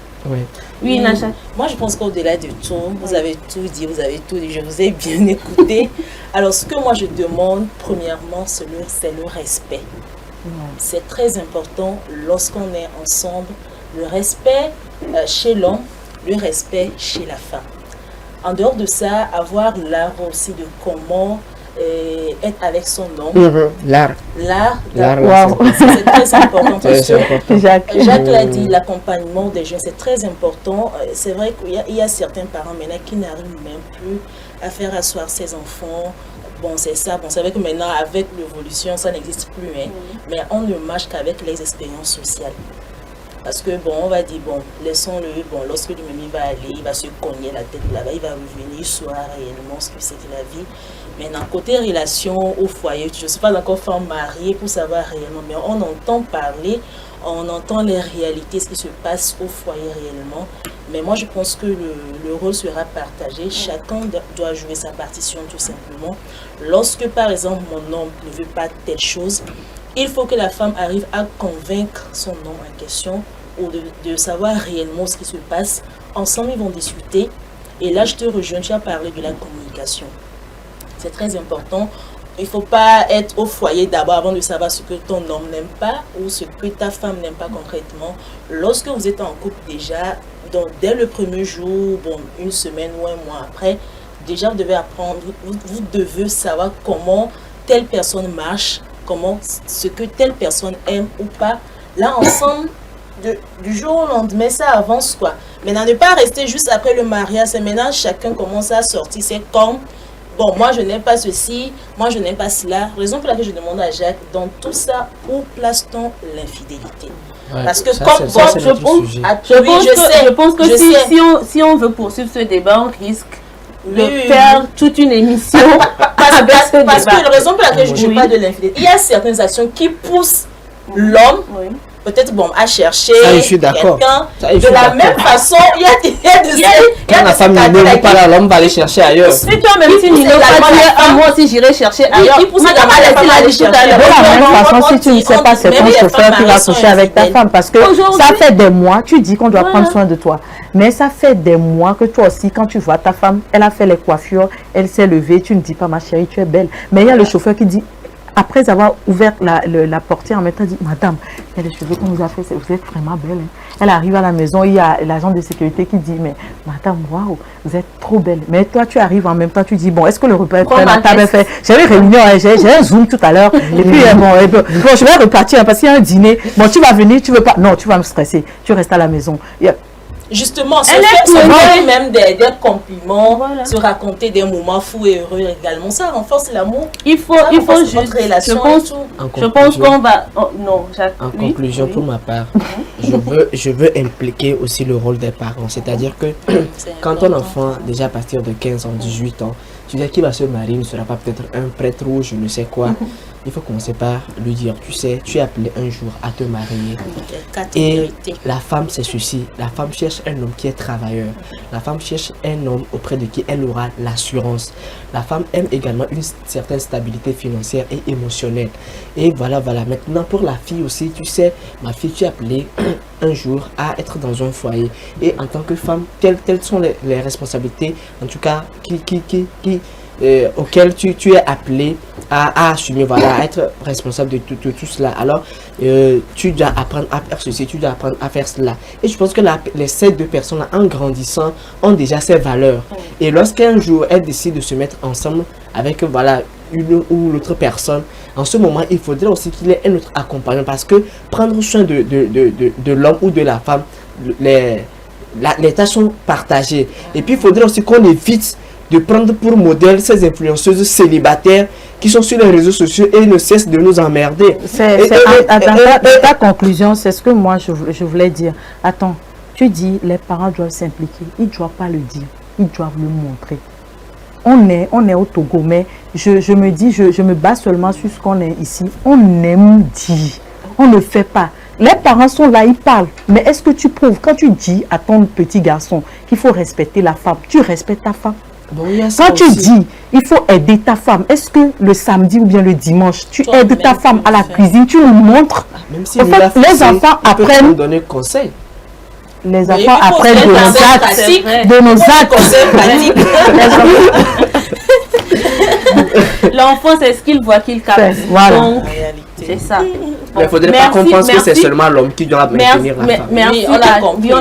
Oui, Nacha. Moi je pense qu'au-delà de tout, vous avez tout dit, je vous ai bien écouté. Alors ce que moi je demande premièrement, c'est le respect. C'est très important lorsqu'on est ensemble, le respect chez l'homme, le respect chez la femme. En dehors de ça, avoir l'art aussi de comment être avec son homme. L'art. C'est très important. Jacques l'a dit, l'accompagnement des jeunes, c'est très important. C'est vrai qu'il y a certains parents maintenant qui n'arrivent même plus à faire asseoir ses enfants. Bon, c'est ça. Bon, c'est vrai que maintenant, avec l'évolution, ça n'existe plus. Mais on ne marche qu'avec les expériences sociales. Parce que, bon, on va dire, bon, laissons-le, bon, lorsque lui-même il va aller, il va se cogner la tête là-bas, il va revenir, soit réellement ce que c'était la vie. Maintenant, côté relation au foyer, je ne suis pas encore femme mariée pour savoir réellement, mais on entend parler, on entend les réalités, ce qui se passe au foyer réellement. Mais moi, je pense que le rôle sera partagé. Chacun doit jouer sa partition, tout simplement. Lorsque, par exemple, mon homme ne veut pas telle chose, il faut que la femme arrive à convaincre son homme en question ou de savoir réellement ce qui se passe. Ensemble, ils vont discuter. Et là, je te rejoins, tu as parlé de la communication. C'est très important. Il ne faut pas être au foyer d'abord avant de savoir ce que ton homme n'aime pas ou ce que ta femme n'aime pas concrètement. Lorsque vous êtes en couple déjà, donc dès le premier jour, bon, une semaine ou un mois après, déjà vous devez apprendre, vous devez savoir comment telle personne marche, comment ce que telle personne aime ou pas. Là, ensemble, du jour au lendemain, ça avance quoi. Maintenant, ne pas rester juste après le mariage, c'est maintenant chacun commence à sortir. C'est comme, bon, moi je n'aime pas ceci, moi je n'aime pas cela. Raison pour laquelle je demande à Jacques, dans tout ça, où place-t-on l'infidélité? Parce que ça, comme je pense que si on veut poursuivre ce débat, on risque de faire toute une émission. Parce que la raison pour laquelle je ne dis pas de l'infidélité, il y a certaines actions qui poussent l'homme peut-être à chercher je suis d'accord. quelqu'un. De la même façon, il y a quand la femme ne pas là, l'homme va aller chercher ailleurs. Si toi-même, si tu n'as pas dit, moi aussi j'irai chercher ailleurs. Madame a laissé la tout à l'heure. De la même façon, si tu ne sais pas, c'est ton chauffeur qui va coucher avec ta femme. Parce que ça fait des mois, tu dis qu'on doit prendre soin de toi. Mais ça fait des mois que toi aussi, quand tu vois ta femme, elle a fait les coiffures, elle s'est levée, tu ne dis pas, ma chérie, tu es belle. Mais il y a le chauffeur qui dit, après avoir ouvert la portière en même temps, dit, madame, il y a les cheveux qu'on nous a fait, vous êtes vraiment belle. Hein. Elle arrive à la maison, il y a l'agent de sécurité qui dit, mais madame, waouh, vous êtes trop belle. Mais toi, tu arrives en même temps, tu dis, bon, est-ce que le repas est prêt, la table est faite? J'ai une réunion, j'ai un Zoom tout à l'heure, et puis, bon, je vais repartir hein, parce qu'il y a un dîner. Bon, tu vas venir, tu veux pas? Non, tu vas me stresser, tu restes à la maison. Justement, se faire même des compliments, se raconter des moments fous et heureux également, ça renforce l'amour. Il faut juste, je pense qu'on va... Oh, non, en conclusion, pour ma part, je veux impliquer aussi le rôle des parents. C'est-à-dire que quand ton enfant, déjà à partir de 15 ans, 18 ans, tu dis qu'il va se marier, ne sera pas peut-être un prêtre ou je ne sais quoi. Il faut commencer par lui dire, tu sais, tu es appelé un jour à te marier. Et la femme, c'est ceci. La femme cherche un homme qui est travailleur. La femme cherche un homme auprès de qui elle aura l'assurance. La femme aime également une certaine stabilité financière et émotionnelle. Et voilà. Maintenant, pour la fille aussi, tu sais, ma fille, tu es appelée un jour à être dans un foyer. Et en tant que femme, quelles sont les responsabilités, en tout cas, auquel tu es appelé à assumer, à être responsable de tout cela. Alors, tu dois apprendre à faire ceci, tu dois apprendre à faire cela. Et je pense que ces deux personnes, en grandissant, ont déjà ces valeurs. Et lorsqu'un jour, elles décident de se mettre ensemble avec, une ou l'autre personne, en ce moment, il faudrait aussi qu'il y ait un autre accompagnant. Parce que prendre soin de l'homme ou de la femme, les tâches sont partagées. Et puis, il faudrait aussi qu'on évite de prendre pour modèle ces influenceuses célibataires qui sont sur les réseaux sociaux et ne cessent de nous emmerder. Ta conclusion, c'est ce que moi je voulais dire. Attends, tu dis les parents doivent s'impliquer. Ils ne doivent pas le dire, ils doivent le montrer. On est au Togo, mais je me dis, je me base seulement sur ce qu'on est ici. On aime dire, on ne fait pas. Les parents sont là, ils parlent. Mais est-ce que tu prouves, quand tu dis à ton petit garçon qu'il faut respecter la femme, tu respectes ta femme? Bon, quand tu dis, il faut aider ta femme, est-ce que le samedi ou bien le dimanche, tu aides ta femme à la cuisine, tu nous montres? Même si en fait, les enfants apprennent... donner conseil. Les enfants apprennent de nos actes. L'enfant, c'est ce qu'il voit qu'il capte. Voilà. Donc, c'est ça. Mais il ne faudrait pas qu'on pense que c'est seulement l'homme qui doit maintenir la femme. Merci, on a compris.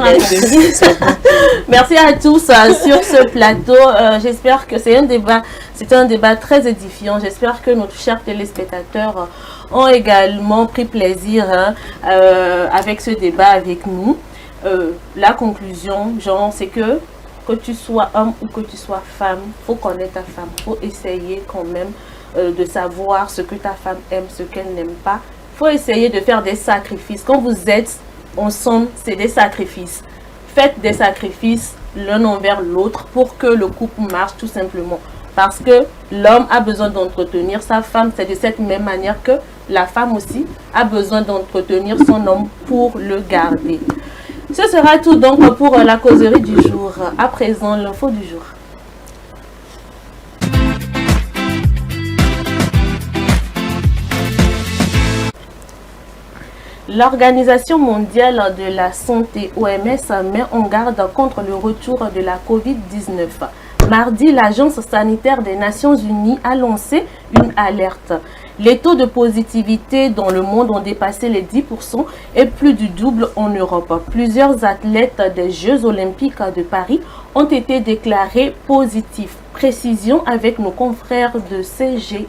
Merci à tous sur ce plateau. J'espère que c'est un débat très édifiant. J'espère que nos chers téléspectateurs ont également pris plaisir avec ce débat avec nous. La conclusion, c'est que tu sois homme ou que tu sois femme, il faut connaître ta femme. Il faut essayer quand même de savoir ce que ta femme aime, ce qu'elle n'aime pas. Il faut essayer de faire des sacrifices. Quand vous êtes ensemble, c'est des sacrifices. Faites des sacrifices l'un envers l'autre pour que le couple marche tout simplement. Parce que l'homme a besoin d'entretenir sa femme. C'est de cette même manière que la femme aussi a besoin d'entretenir son homme pour le garder. Ce sera tout donc pour la causerie du jour. À présent, l'info du jour. L'Organisation mondiale de la santé, OMS, met en garde contre le retour de la Covid-19. Mardi, l'Agence sanitaire des Nations Unies a lancé une alerte. Les taux de positivité dans le monde ont dépassé les 10% et plus du double en Europe. Plusieurs athlètes des Jeux Olympiques de Paris ont été déclarés positifs. Précision avec nos confrères de CGTN.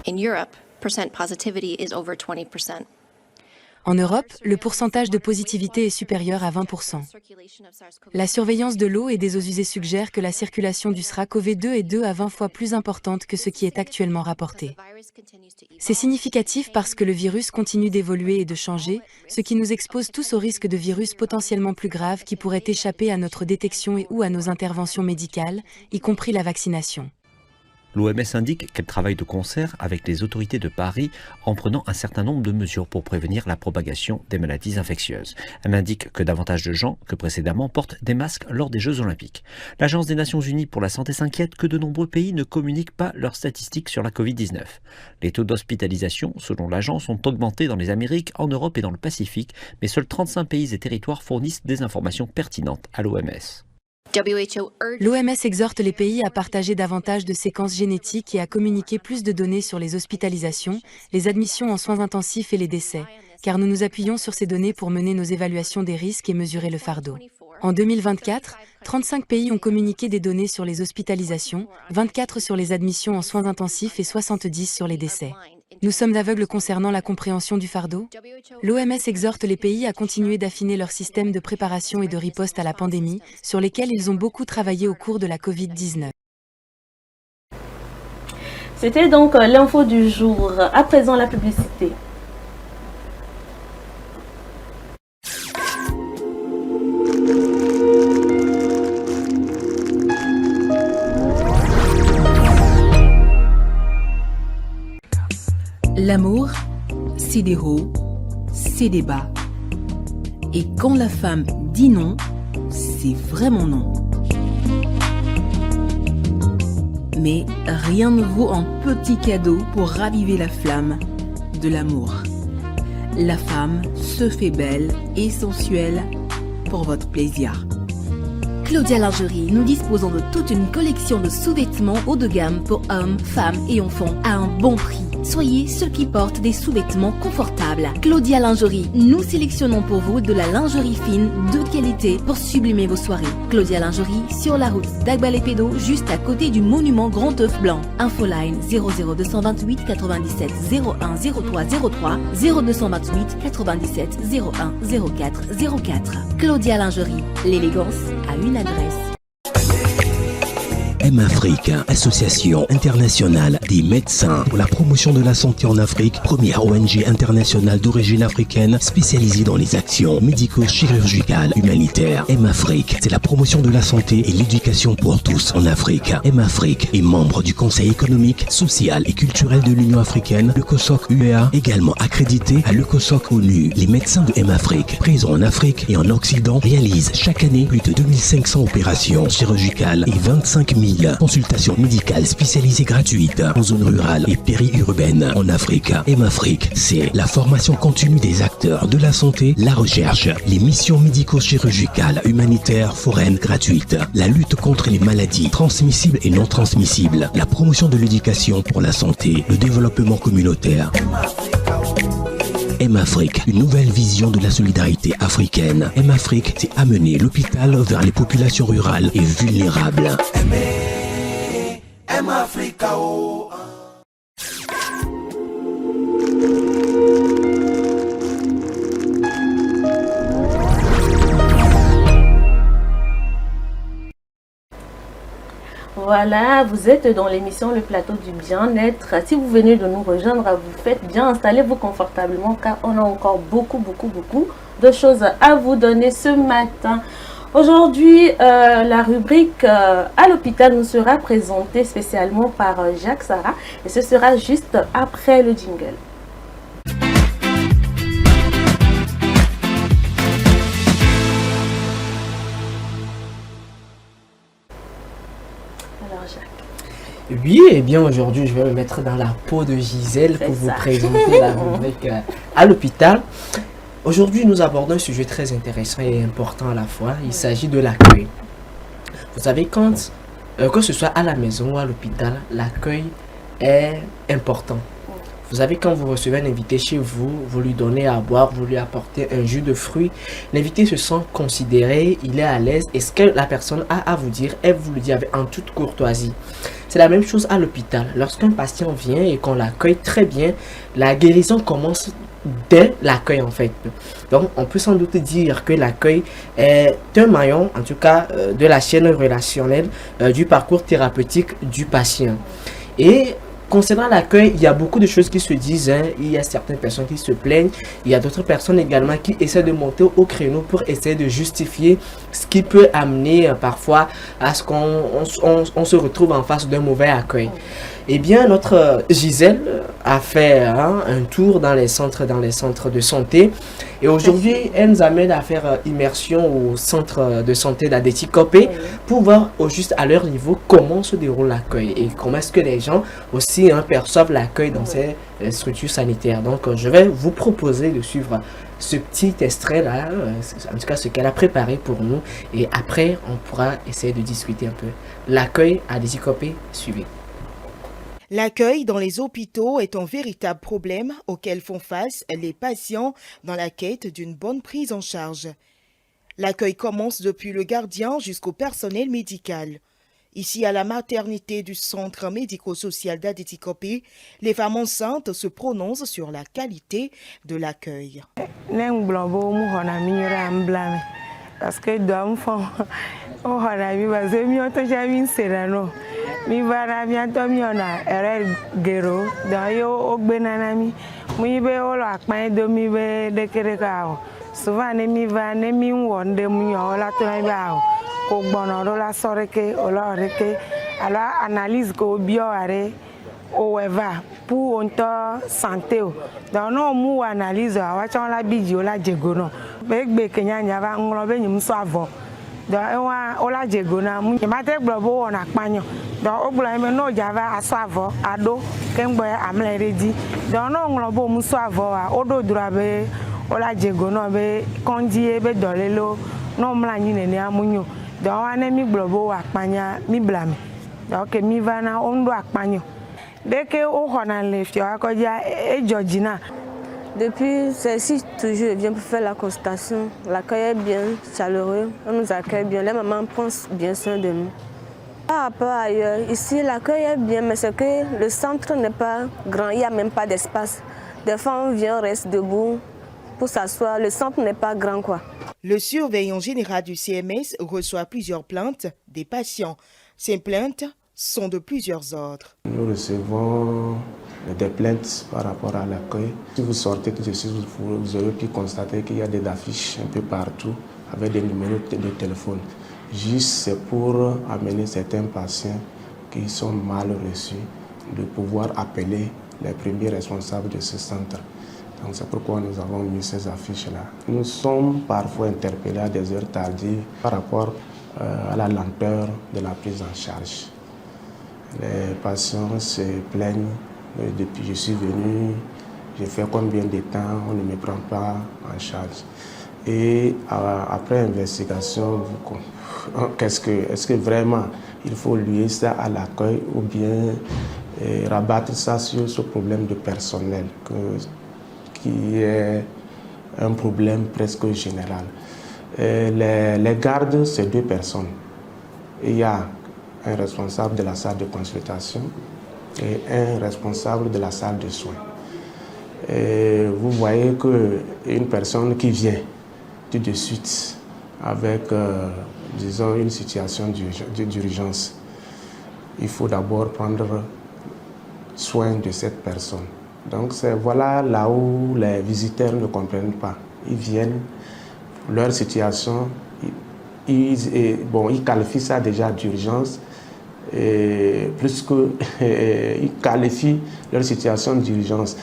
In Europe, percent positivity is over 20%. En Europe, le pourcentage de positivité est supérieur à 20%. La surveillance de l'eau et des eaux usées suggère que la circulation du SRAS-CoV-2 est 2 à 20 fois plus importante que ce qui est actuellement rapporté. C'est significatif parce que le virus continue d'évoluer et de changer, ce qui nous expose tous au risque de virus potentiellement plus graves qui pourraient échapper à notre détection et ou à nos interventions médicales, y compris la vaccination. L'OMS indique qu'elle travaille de concert avec les autorités de Paris en prenant un certain nombre de mesures pour prévenir la propagation des maladies infectieuses. Elle indique que davantage de gens que précédemment portent des masques lors des Jeux Olympiques. L'Agence des Nations Unies pour la santé s'inquiète que de nombreux pays ne communiquent pas leurs statistiques sur la Covid-19. Les taux d'hospitalisation, selon l'agence, ont augmenté dans les Amériques, en Europe et dans le Pacifique, mais seuls 35 pays et territoires fournissent des informations pertinentes à l'OMS. L'OMS exhorte les pays à partager davantage de séquences génétiques et à communiquer plus de données sur les hospitalisations, les admissions en soins intensifs et les décès, car nous nous appuyons sur ces données pour mener nos évaluations des risques et mesurer le fardeau. En 2024, 35 pays ont communiqué des données sur les hospitalisations, 24 sur les admissions en soins intensifs et 70 sur les décès. Nous sommes aveugles concernant la compréhension du fardeau. L'OMS exhorte les pays à continuer d'affiner leur système de préparation et de riposte à la pandémie, sur lesquels ils ont beaucoup travaillé au cours de la Covid-19. C'était donc l'info du jour. À présent, la publicité. L'amour, c'est des hauts, c'est des bas. Et quand la femme dit non, c'est vraiment non. Mais rien ne vaut un petit cadeau pour raviver la flamme de l'amour. La femme se fait belle et sensuelle pour votre plaisir. Claudia Lingerie, nous disposons de toute une collection de sous-vêtements haut de gamme pour hommes, femmes et enfants à un bon prix. Soyez ceux qui portent des sous-vêtements confortables. Claudia Lingerie, nous sélectionnons pour vous de la lingerie fine de qualité pour sublimer vos soirées. Claudia Lingerie, sur la route d'Agbalépédo, juste à côté du monument Grand Œuf Blanc. Infoline 00228 97 01 03 03 0228 97 01 04 04. Claudia Lingerie, l'élégance à une adresse. M-Afrique, Association internationale des médecins pour la promotion de la santé en Afrique, première ONG internationale d'origine africaine spécialisée dans les actions médico-chirurgicales humanitaires. M-Afrique, c'est la promotion de la santé et l'éducation pour tous en Afrique. M-Afrique est membre du Conseil économique, social et culturel de l'Union africaine, le COSOC UEA, également accrédité à le COSOC ONU. Les médecins de M-Afrique, présents en Afrique et en Occident, réalisent chaque année plus de 2500 opérations chirurgicales et 25 000 consultations médicales spécialisées gratuites en zone rurale et périurbaine en Afrique. M-Afrique, c'est la formation continue des acteurs de la santé, la recherche, les missions médico-chirurgicales, humanitaires, foraines gratuites, la lutte contre les maladies transmissibles et non transmissibles, la promotion de l'éducation pour la santé, le développement communautaire. M-Afrique, une nouvelle vision de la solidarité africaine. M-Afrique, c'est amener l'hôpital vers les populations rurales et vulnérables. M-Africa, oh. Voilà, vous êtes dans l'émission Le Plateau du Bien-être. Si vous venez de nous rejoindre, vous faites bien, installez-vous confortablement car on a encore beaucoup de choses à vous donner ce matin. Aujourd'hui, la rubrique à l'hôpital nous sera présentée spécialement par Jacques Sarah et ce sera juste après le jingle. Oui, et bien aujourd'hui, je vais me mettre dans la peau de Gisèle pour vous présenter la rubrique à l'hôpital. Aujourd'hui, nous abordons un sujet très intéressant et important à la fois. Il s'agit de l'accueil. Vous savez, que ce soit à la maison ou à l'hôpital, l'accueil est important. Vous savez, quand vous recevez un invité chez vous, vous lui donnez à boire, vous lui apportez un jus de fruits, l'invité se sent considéré, il est à l'aise et ce que la personne a à vous dire, elle vous le dit en toute courtoisie. C'est la même chose à l'hôpital. Lorsqu'un patient vient et qu'on l'accueille très bien, la guérison commence dès l'accueil en fait. Donc on peut sans doute dire que l'accueil est un maillon, en tout cas de la chaîne relationnelle du parcours thérapeutique du patient. Et concernant l'accueil, il y a beaucoup de choses qui se disent. Il y a certaines personnes qui se plaignent. Il y a d'autres personnes également qui essaient de monter au créneau pour essayer de justifier ce qui peut amener parfois à ce qu'on se retrouve en face d'un mauvais accueil. Eh bien, notre Gisèle a fait un tour dans les centres de santé. Et aujourd'hui, elle nous amène à faire immersion au centre de santé d'Adétikopé pour voir au juste à leur niveau comment se déroule l'accueil et comment est-ce que les gens aussi perçoivent l'accueil dans ces structures sanitaires. Donc, je vais vous proposer de suivre ce petit extrait-là, en tout cas ce qu'elle a préparé pour nous. Et après, on pourra essayer de discuter un peu. L'accueil à Adétikopé, suivez. L'accueil dans les hôpitaux est un véritable problème auquel font face les patients dans la quête d'une bonne prise en charge. L'accueil commence depuis le gardien jusqu'au personnel médical. Ici, à la maternité du centre médico-social d'Adétikopé, les femmes enceintes se prononcent sur la qualité de l'accueil. Parce que mi vara bientôt mi ona ere gero da yo ogbena mi mi be olo apan do mi be dekere ka o souvent ne mi va ne mi wonde mu yo la to ba o ko gbona ro la soreke o la reke ala analyse ko bio are o weva pour onto santé o da no mu analyse a wa chon la biji o la jego no be gbe kenya nya va ngro be nyum so avo da wa o la jego na mu ma te gbobo wona panyo donc au bout no java asavo ado kengbe amle redi donc no nglobo muso avo odo durabe ola jego no be kondie be dolelo no mla nyi nene amunyo donc ane mi globo akpanya mi blame donc mi vana ondo akpanyo dès que o hona le fio akoja e Georgina. Depuis celle-ci, toujours, elle vient pour faire la consultation. L'accueil est bien chaleureux, on nous accueille bien, les mamans pensent bien soin de nous. Par rapport à ailleurs, ici l'accueil est bien, mais c'est que le centre n'est pas grand, il n'y a même pas d'espace. Des fois on vient, on reste debout pour s'asseoir, le centre n'est pas grand quoi. Le surveillant général du CMS reçoit plusieurs plaintes des patients. Ces plaintes sont de plusieurs ordres. Nous recevons des plaintes par rapport à l'accueil. Si vous sortez tout ceci, vous aurez pu constater qu'il y a des affiches un peu partout avec des numéros de téléphone. Juste c'est pour amener certains patients qui sont mal reçus de pouvoir appeler les premiers responsables de ce centre. Donc c'est pourquoi nous avons mis ces affiches-là. Nous sommes parfois interpellés à des heures tardives par rapport à la lenteur de la prise en charge. Les patients se plaignent. Depuis que je suis venu, j'ai fait combien de temps, on ne me prend pas en charge. Et après investigation, est-ce que vraiment il faut lier ça à l'accueil ou bien rabattre ça sur ce problème de personnel qui est un problème presque général. Les gardes, c'est 2 personnes. Il y a un responsable de la salle de consultation et un responsable de la salle de soins. Et vous voyez qu'une personne qui vient tout de suite avec, disons, une situation d'urgence, il faut d'abord prendre soin de cette personne. Donc voilà là où les visiteurs ne comprennent pas. Ils viennent, leur situation, ils qualifient ça déjà d'urgence, plus qu'ils qualifient leur situation d'urgence.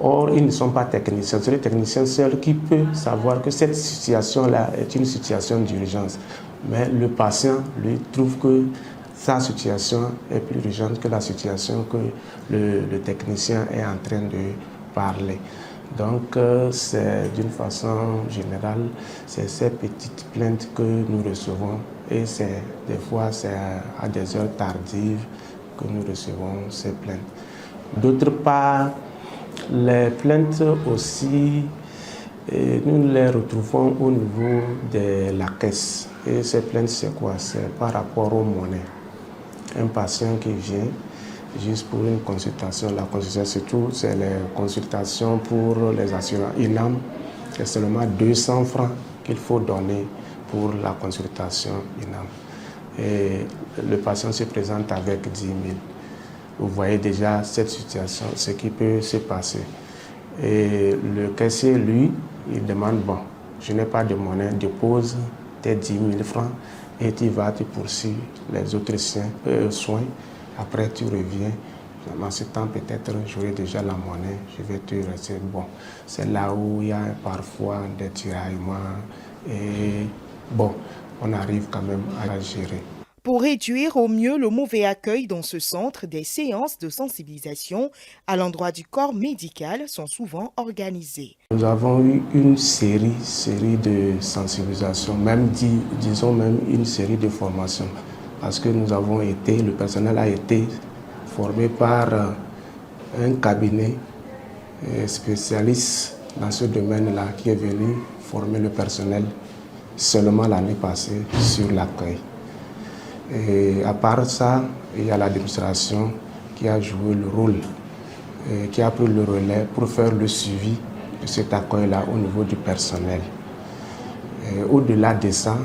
Or, ils ne sont pas techniciens. C'est le technicien seul qui peut savoir que cette situation-là est une situation d'urgence. Mais le patient, lui, trouve que sa situation est plus urgente que la situation que le technicien est en train de parler. Donc, c'est d'une façon générale, c'est ces petites plaintes que nous recevons. Et des fois, c'est à des heures tardives que nous recevons ces plaintes. D'autre part, les plaintes aussi, nous les retrouvons au niveau de la caisse. Et ces plaintes, c'est quoi? C'est par rapport aux monnaies. Un patient qui vient juste pour une consultation, la consultation surtout, c'est les consultations pour les assurances INAM. C'est seulement 200 francs qu'il faut donner pour la consultation INAM. Et le patient se présente avec 10 000. vous voyez déjà cette situation, ce qui peut se passer. Et le caissier, lui, il demande, bon, je n'ai pas de monnaie, dépose tes 10 000 francs et tu vas te poursuivre les autres soins. Après, tu reviens. En ce temps, peut-être, j'aurai déjà la monnaie, je vais te rester. Bon, c'est là où il y a parfois des tiraillements et bon, on arrive quand même à la gérer. Pour réduire au mieux le mauvais accueil dans ce centre, des séances de sensibilisation à l'endroit du corps médical sont souvent organisées. Nous avons eu une série de sensibilisations, disons même une série de formations, parce que le personnel a été formé par un cabinet spécialiste dans ce domaine-là qui est venu former le personnel seulement l'année passée sur l'accueil. Et à part ça, il y a l'administration qui a joué le rôle, qui a pris le relais pour faire le suivi de cet accueil-là au niveau du personnel. Au-delà de ça,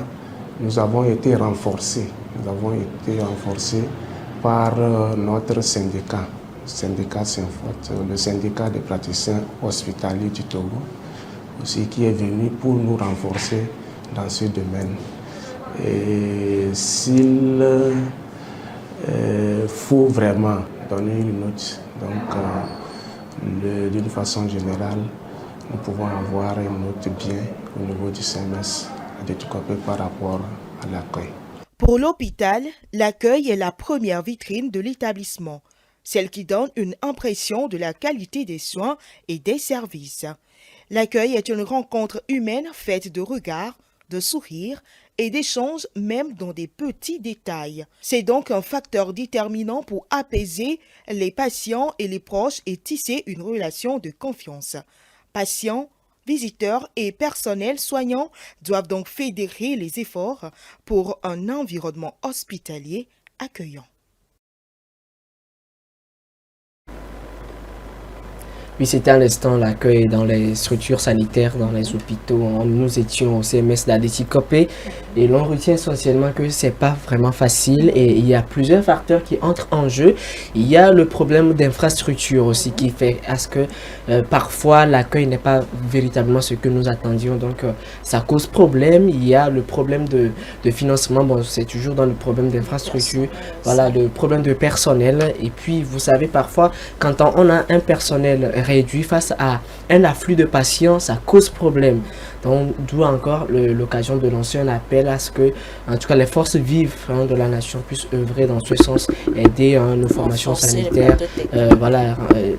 nous avons été renforcés. Par notre syndicat, le syndicat des praticiens hospitaliers du Togo, aussi qui est venu pour nous renforcer dans ce domaine. Et s'il faut vraiment donner une note, donc d'une façon générale, nous pouvons avoir une note bien au niveau du CMS de Tukopé par rapport à l'accueil. Pour l'hôpital, l'accueil est la première vitrine de l'établissement, celle qui donne une impression de la qualité des soins et des services. L'accueil est une rencontre humaine faite de regards, de sourires et d'échanges même dans des petits détails. C'est donc un facteur déterminant pour apaiser les patients et les proches et tisser une relation de confiance. Patients, visiteurs et personnel soignant doivent donc fédérer les efforts pour un environnement hospitalier accueillant. Oui, c'était à l'instant l'accueil dans les structures sanitaires, dans les hôpitaux. Nous étions au CMS d'Adétikopé et l'on retient essentiellement que c'est pas vraiment facile et il y a plusieurs facteurs qui entrent en jeu. Il y a le problème d'infrastructure aussi qui fait à ce que parfois l'accueil n'est pas véritablement ce que nous attendions. Donc ça cause problème. Il y a le problème de financement. Bon, c'est toujours dans le problème d'infrastructure. Voilà, le problème de personnel. Et puis, vous savez, parfois, quand on a un personnel réduit face à un afflux de patients, ça cause problème. Donc, d'où encore l'occasion de lancer un appel à ce que, en tout cas, les forces vives de la nation puissent œuvrer dans ce sens, aider nos formations sanitaires,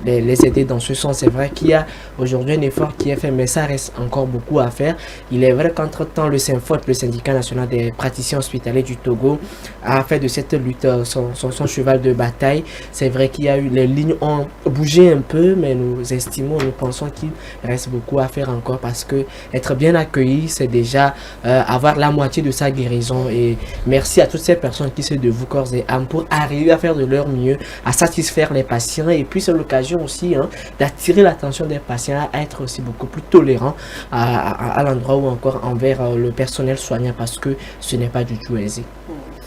les aider dans ce sens. C'est vrai qu'il y a aujourd'hui un effort qui est fait, mais ça reste encore beaucoup à faire. Il est vrai qu'entre-temps, le SYNFOT, le syndicat national des praticiens hospitaliers du Togo, a fait de cette lutte son cheval de bataille. C'est vrai qu'il y a eu, les lignes ont bougé un peu, mais nous pensons qu'il reste beaucoup à faire encore parce que être bien accueilli, c'est déjà avoir la moitié de sa guérison. Et merci à toutes ces personnes qui se dévouent corps et âme pour arriver à faire de leur mieux, à satisfaire les patients. Et puis c'est l'occasion aussi d'attirer l'attention des patients à être aussi beaucoup plus tolérants à l'endroit ou encore envers le personnel soignant parce que ce n'est pas du tout aisé.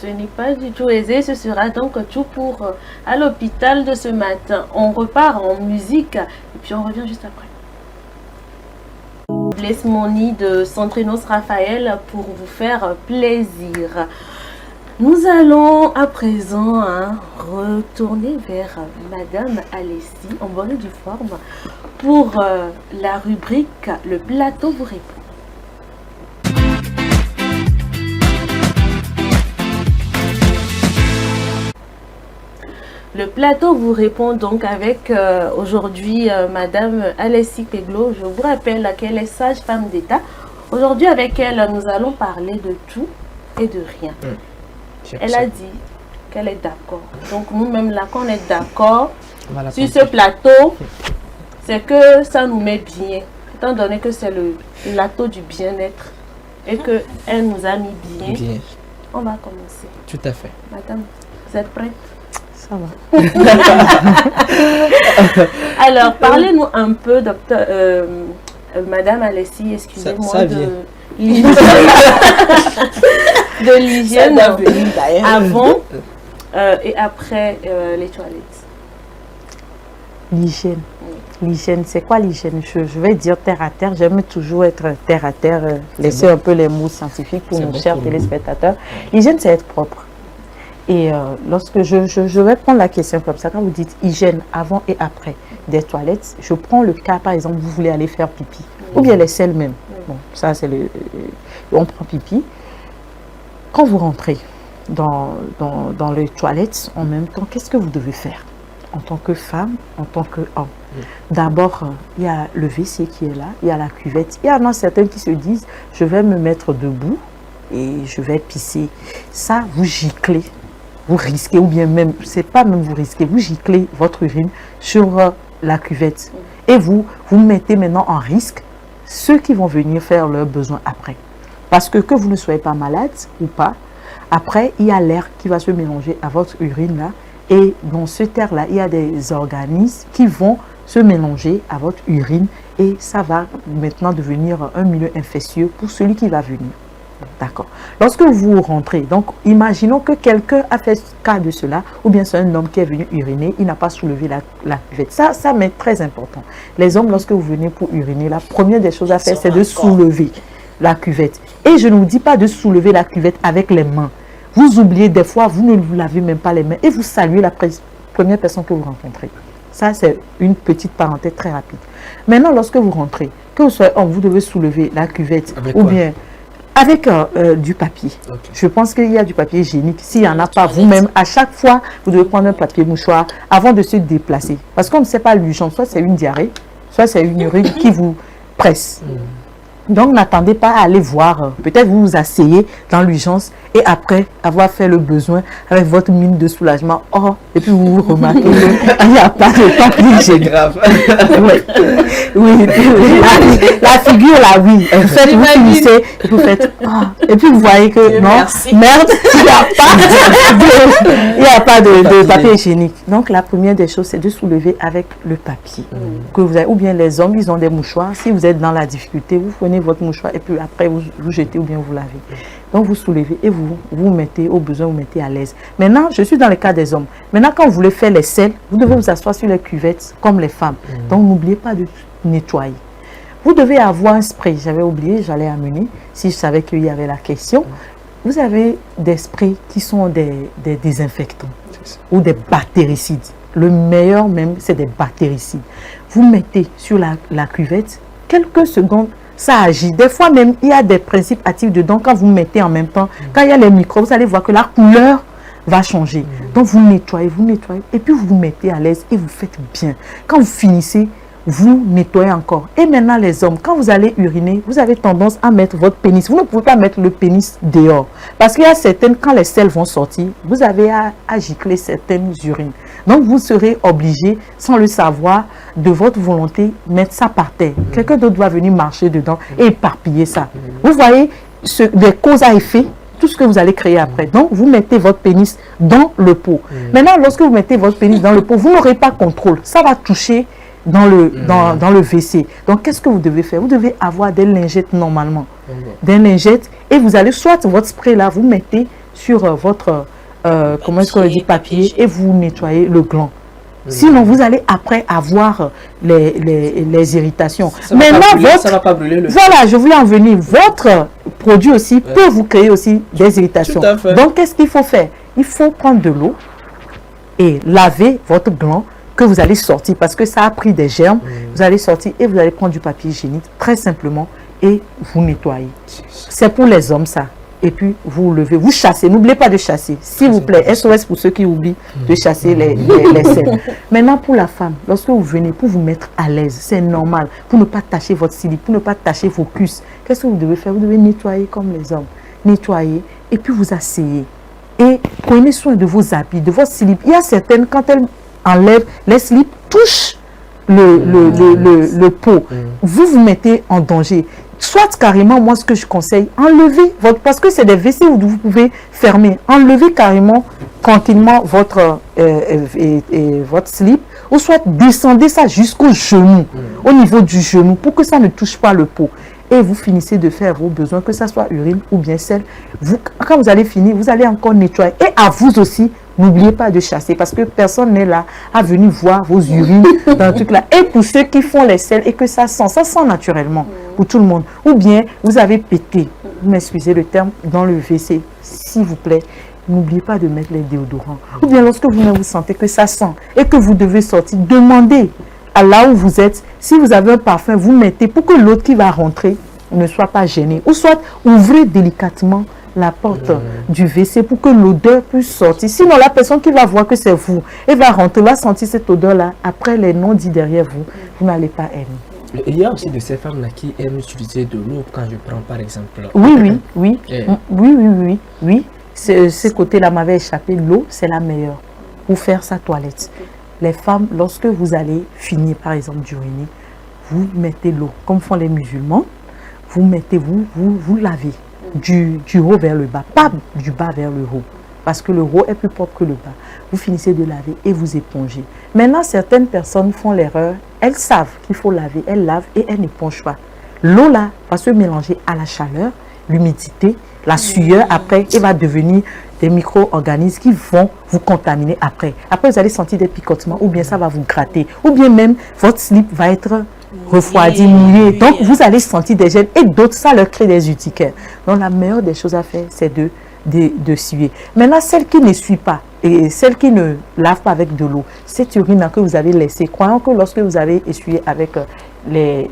Ce n'est pas du tout aisé, ce sera donc tout pour à l'hôpital de ce matin. On repart en musique et puis on revient juste après. Bless Money de Centrinos Raphaël pour vous faire plaisir. Nous allons à présent retourner vers Madame Alessi en bonne et due forme pour la rubrique Le plateau vous répond. Le plateau vous répond donc avec aujourd'hui Madame Alessi Peglo. Je vous rappelle qu'elle est sage-femme d'État. Aujourd'hui avec elle, nous allons parler de tout et de rien. Elle a dit qu'elle est d'accord. Donc nous-mêmes là, quand on est d'accord sur ce plateau, c'est que ça nous met bien. Étant donné que c'est le plateau du bien-être et qu'elle nous a mis bien, on va commencer. Tout à fait. Madame, vous êtes prête? Ça va. Alors, parlez-nous un peu, docteur, Madame Alessi, excusez-moi, de l'hygiène avant et après les toilettes. L'hygiène. L'hygiène, c'est quoi l'hygiène? Je vais dire terre à terre. J'aime toujours être terre à terre, laisser un peu les mots scientifiques pour nos chers téléspectateurs. L'hygiène, c'est être propre. Et lorsque je vais prendre la question comme ça, quand vous dites hygiène avant et après des toilettes, je prends le cas, par exemple, vous voulez aller faire pipi, ou bien les selles même. Bon, ça, c'est on prend pipi. Quand vous rentrez dans les toilettes, en même temps, qu'est-ce que vous devez faire en tant que femme, en tant qu'homme? D'abord, il y a le WC qui est là, il y a la cuvette. Il y en a certains qui se disent, je vais me mettre debout et je vais pisser. Ça, vous giclez, vous risquez, ou bien même, c'est pas même vous risquez, vous giclez votre urine sur la cuvette. Et vous mettez maintenant en risque ceux qui vont venir faire leurs besoins après. Parce que vous ne soyez pas malade ou pas, après, il y a l'air qui va se mélanger à votre urine là. Et dans ce terre-là, il y a des organismes qui vont se mélanger à votre urine et ça va maintenant devenir un milieu infectieux pour celui qui va venir. D'accord. Lorsque vous rentrez, donc imaginons que quelqu'un a fait cas de cela, ou bien c'est un homme qui est venu uriner, il n'a pas soulevé la cuvette. Ça m'est très important. Les hommes, lorsque vous venez pour uriner, la première des choses à faire, c'est de soulever la cuvette. Et je ne vous dis pas de soulever la cuvette avec les mains. Vous oubliez des fois, vous ne vous lavez même pas les mains et vous saluez la première personne que vous rencontrez. Ça, c'est une petite parenthèse très rapide. Maintenant, lorsque vous rentrez, que vous soyez homme, vous devez soulever la cuvette avec ou bien avec du papier. Okay. Je pense qu'il y a du papier hygiénique. S'il n'y en a pas, vous-même, à chaque fois, vous devez prendre un papier mouchoir avant de se déplacer. Parce qu'on ne sait pas l'urgence, soit c'est une diarrhée, soit c'est une urine qui vous presse. Donc, n'attendez pas à aller voir. Peut-être vous vous asseyez dans l'urgence et après avoir fait le besoin avec votre mine de soulagement. Oh, et puis vous remarquez qu'il n'y a pas de papier. C'est grave. Oui. La figure là, oui. Vous finissez et vous faites. Oh, et puis vous voyez que non, merde, il n'y a pas de papier hygiénique. Donc, la première des choses, c'est de soulever avec le papier. Que vous avez, ou bien les hommes, ils ont des mouchoirs. Si vous êtes dans la difficulté, vous prenez votre mouchoir et puis après vous jetez ou bien vous lavez. Donc vous soulevez et vous mettez au besoin, vous mettez à l'aise. Maintenant, je suis dans le cas des hommes. Maintenant, quand vous voulez faire les selles, vous devez vous asseoir sur les cuvettes comme les femmes. Donc n'oubliez pas de nettoyer. Vous devez avoir un spray. J'avais oublié, j'allais amener, si je savais qu'il y avait la question. Vous avez des sprays qui sont des désinfectants ou des bactéricides. Le meilleur même, c'est des bactéricides. Vous mettez sur la cuvette, quelques secondes, ça agit. Des fois même, il y a des principes actifs dedans. Quand vous mettez en même temps, quand il y a les microbes, vous allez voir que la couleur va changer. Donc vous nettoyez, et puis vous vous mettez à l'aise et vous faites bien. Quand vous finissez, vous nettoyez encore. Et maintenant les hommes, quand vous allez uriner, vous avez tendance à mettre votre pénis. Vous ne pouvez pas mettre le pénis dehors. Parce qu'il y a certaines, quand les selles vont sortir, vous avez à gicler certaines urines. Donc vous serez obligé, sans le savoir, de votre volonté, mettre ça par terre. Quelqu'un d'autre va venir marcher dedans et éparpiller ça. Vous voyez, des causes à effet, tout ce que vous allez créer après. Donc vous mettez votre pénis dans le pot. Maintenant, lorsque vous mettez votre pénis dans le pot, vous n'aurez pas contrôle. Ça va toucher dans le WC. Donc qu'est-ce que vous devez faire? Vous devez avoir des lingettes normalement. Des lingettes et vous allez soit votre spray là, vous mettez sur votre comment est-ce qu'on dit, papier et vous nettoyez le gland. Sinon, vous allez après avoir les irritations. Maintenant, ça va pas brûler le voilà, je voulais en venir. Votre produit aussi peut vous créer aussi des irritations. Donc, qu'est-ce qu'il faut faire? Il faut prendre de l'eau et laver votre gland que vous allez sortir parce que ça a pris des germes. Vous allez sortir et vous allez prendre du papier hygiénique très simplement et vous nettoyez. C'est pour les hommes ça. Et puis vous levez, vous chassez. N'oubliez pas de chasser. S'il vous plaît, SOS pour ceux qui oublient de chasser les selles. Maintenant pour la femme, lorsque vous venez pour vous mettre à l'aise, c'est normal. Pour ne pas tacher votre slip, pour ne pas tacher vos cuisses. Qu'est-ce que vous devez faire? Vous devez nettoyer comme les hommes. Nettoyer et puis vous asseyez. Et prenez soin de vos habits, de votre slip. Il y a certaines, quand elles enlèvent, les slips touchent le pot. Vous vous mettez en danger. Soit carrément, moi ce que je conseille, enlevez votre, parce que c'est des WC où vous pouvez fermer, enlevez carrément tranquillement votre slip, ou soit descendez ça jusqu'au genou, au niveau du genou, pour que ça ne touche pas le pot. et vous finissez de faire vos besoins, que ce soit urine ou bien sel. Quand vous allez finir, vous allez encore nettoyer. Et à vous aussi, n'oubliez pas de chasser parce que personne n'est là à venir voir vos urines dans le truc là. Et pour ceux qui font les sels et que ça sent naturellement pour tout le monde. Ou bien vous avez pété, vous m'excusez le terme, dans le WC, s'il vous plaît. N'oubliez pas de mettre les déodorants. Ou bien lorsque vous sentez que ça sent et que vous devez sortir, demandez à là où vous êtes. Si vous avez un parfum, vous mettez pour que l'autre qui va rentrer ne soit pas gêné. Ou soit ouvrez délicatement la porte du WC pour que l'odeur puisse sortir. Sinon, la personne qui va voir que c'est vous et va rentrer, va sentir cette odeur-là. Après, les noms dits derrière vous, vous n'allez pas aimer. Il y a aussi de ces femmes-là qui aiment utiliser de l'eau quand je prends par exemple. Oui. Ce côté-là m'avait échappé. L'eau, c'est la meilleure pour faire sa toilette. Les femmes, lorsque vous allez finir, par exemple, d'uriner, vous mettez l'eau, comme font les musulmans, vous mettez, vous lavez du haut vers le bas, pas du bas vers le haut, parce que le haut est plus propre que le bas. Vous finissez de laver et vous épongez. Maintenant, certaines personnes font l'erreur, elles savent qu'il faut laver, elles lavent et elles n'épongent pas. L'eau là va se mélanger à la chaleur, l'humidité, la sueur après, et va devenir des micro-organismes qui vont vous contaminer après. Après, vous allez sentir des picotements, ou bien ça va vous gratter, ou bien même votre slip va être refroidi, mouillé. Donc, vous allez sentir des gènes et d'autres, ça leur crée des urticaires. Donc, la meilleure des choses à faire, c'est de suer. Maintenant, celle qui ne suit pas et celle qui ne lave pas avec de l'eau, cette urine que vous avez laissée, croyant que lorsque vous avez essuyé avec les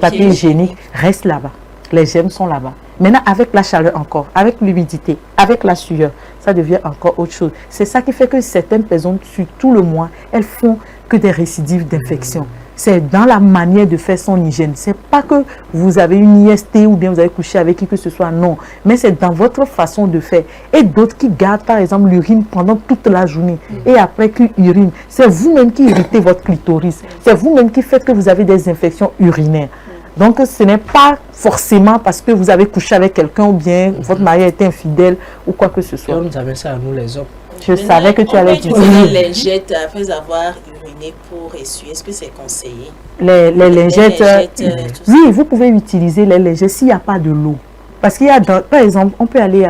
papiers hygiéniques, reste là-bas. Les germes sont là-bas. Maintenant, avec la chaleur encore, avec l'humidité, avec la sueur, ça devient encore autre chose. C'est ça qui fait que certaines personnes, sur tout le mois, elles font que des récidives d'infection. C'est dans la manière de faire son hygiène. C'est pas que vous avez une IST ou bien vous avez couché avec qui que ce soit, non. Mais c'est dans votre façon de faire. Et d'autres qui gardent, par exemple, l'urine pendant toute la journée. Et après qu'ils urinent, c'est vous-même qui irritez votre clitoris. C'est vous-même qui faites que vous avez des infections urinaires. Donc, ce n'est pas forcément parce que vous avez couché avec quelqu'un ou bien votre mari a été infidèle ou quoi que ce soit. Et on nous avait ça à nous les hommes. Je savais que tu allais dire. Les lingettes après avoir uriné pour essuyer, est-ce que c'est conseillé? Les lingettes, oui, vous pouvez utiliser les lingettes s'il n'y a pas de l'eau. Parce qu'il y a, par exemple, on peut aller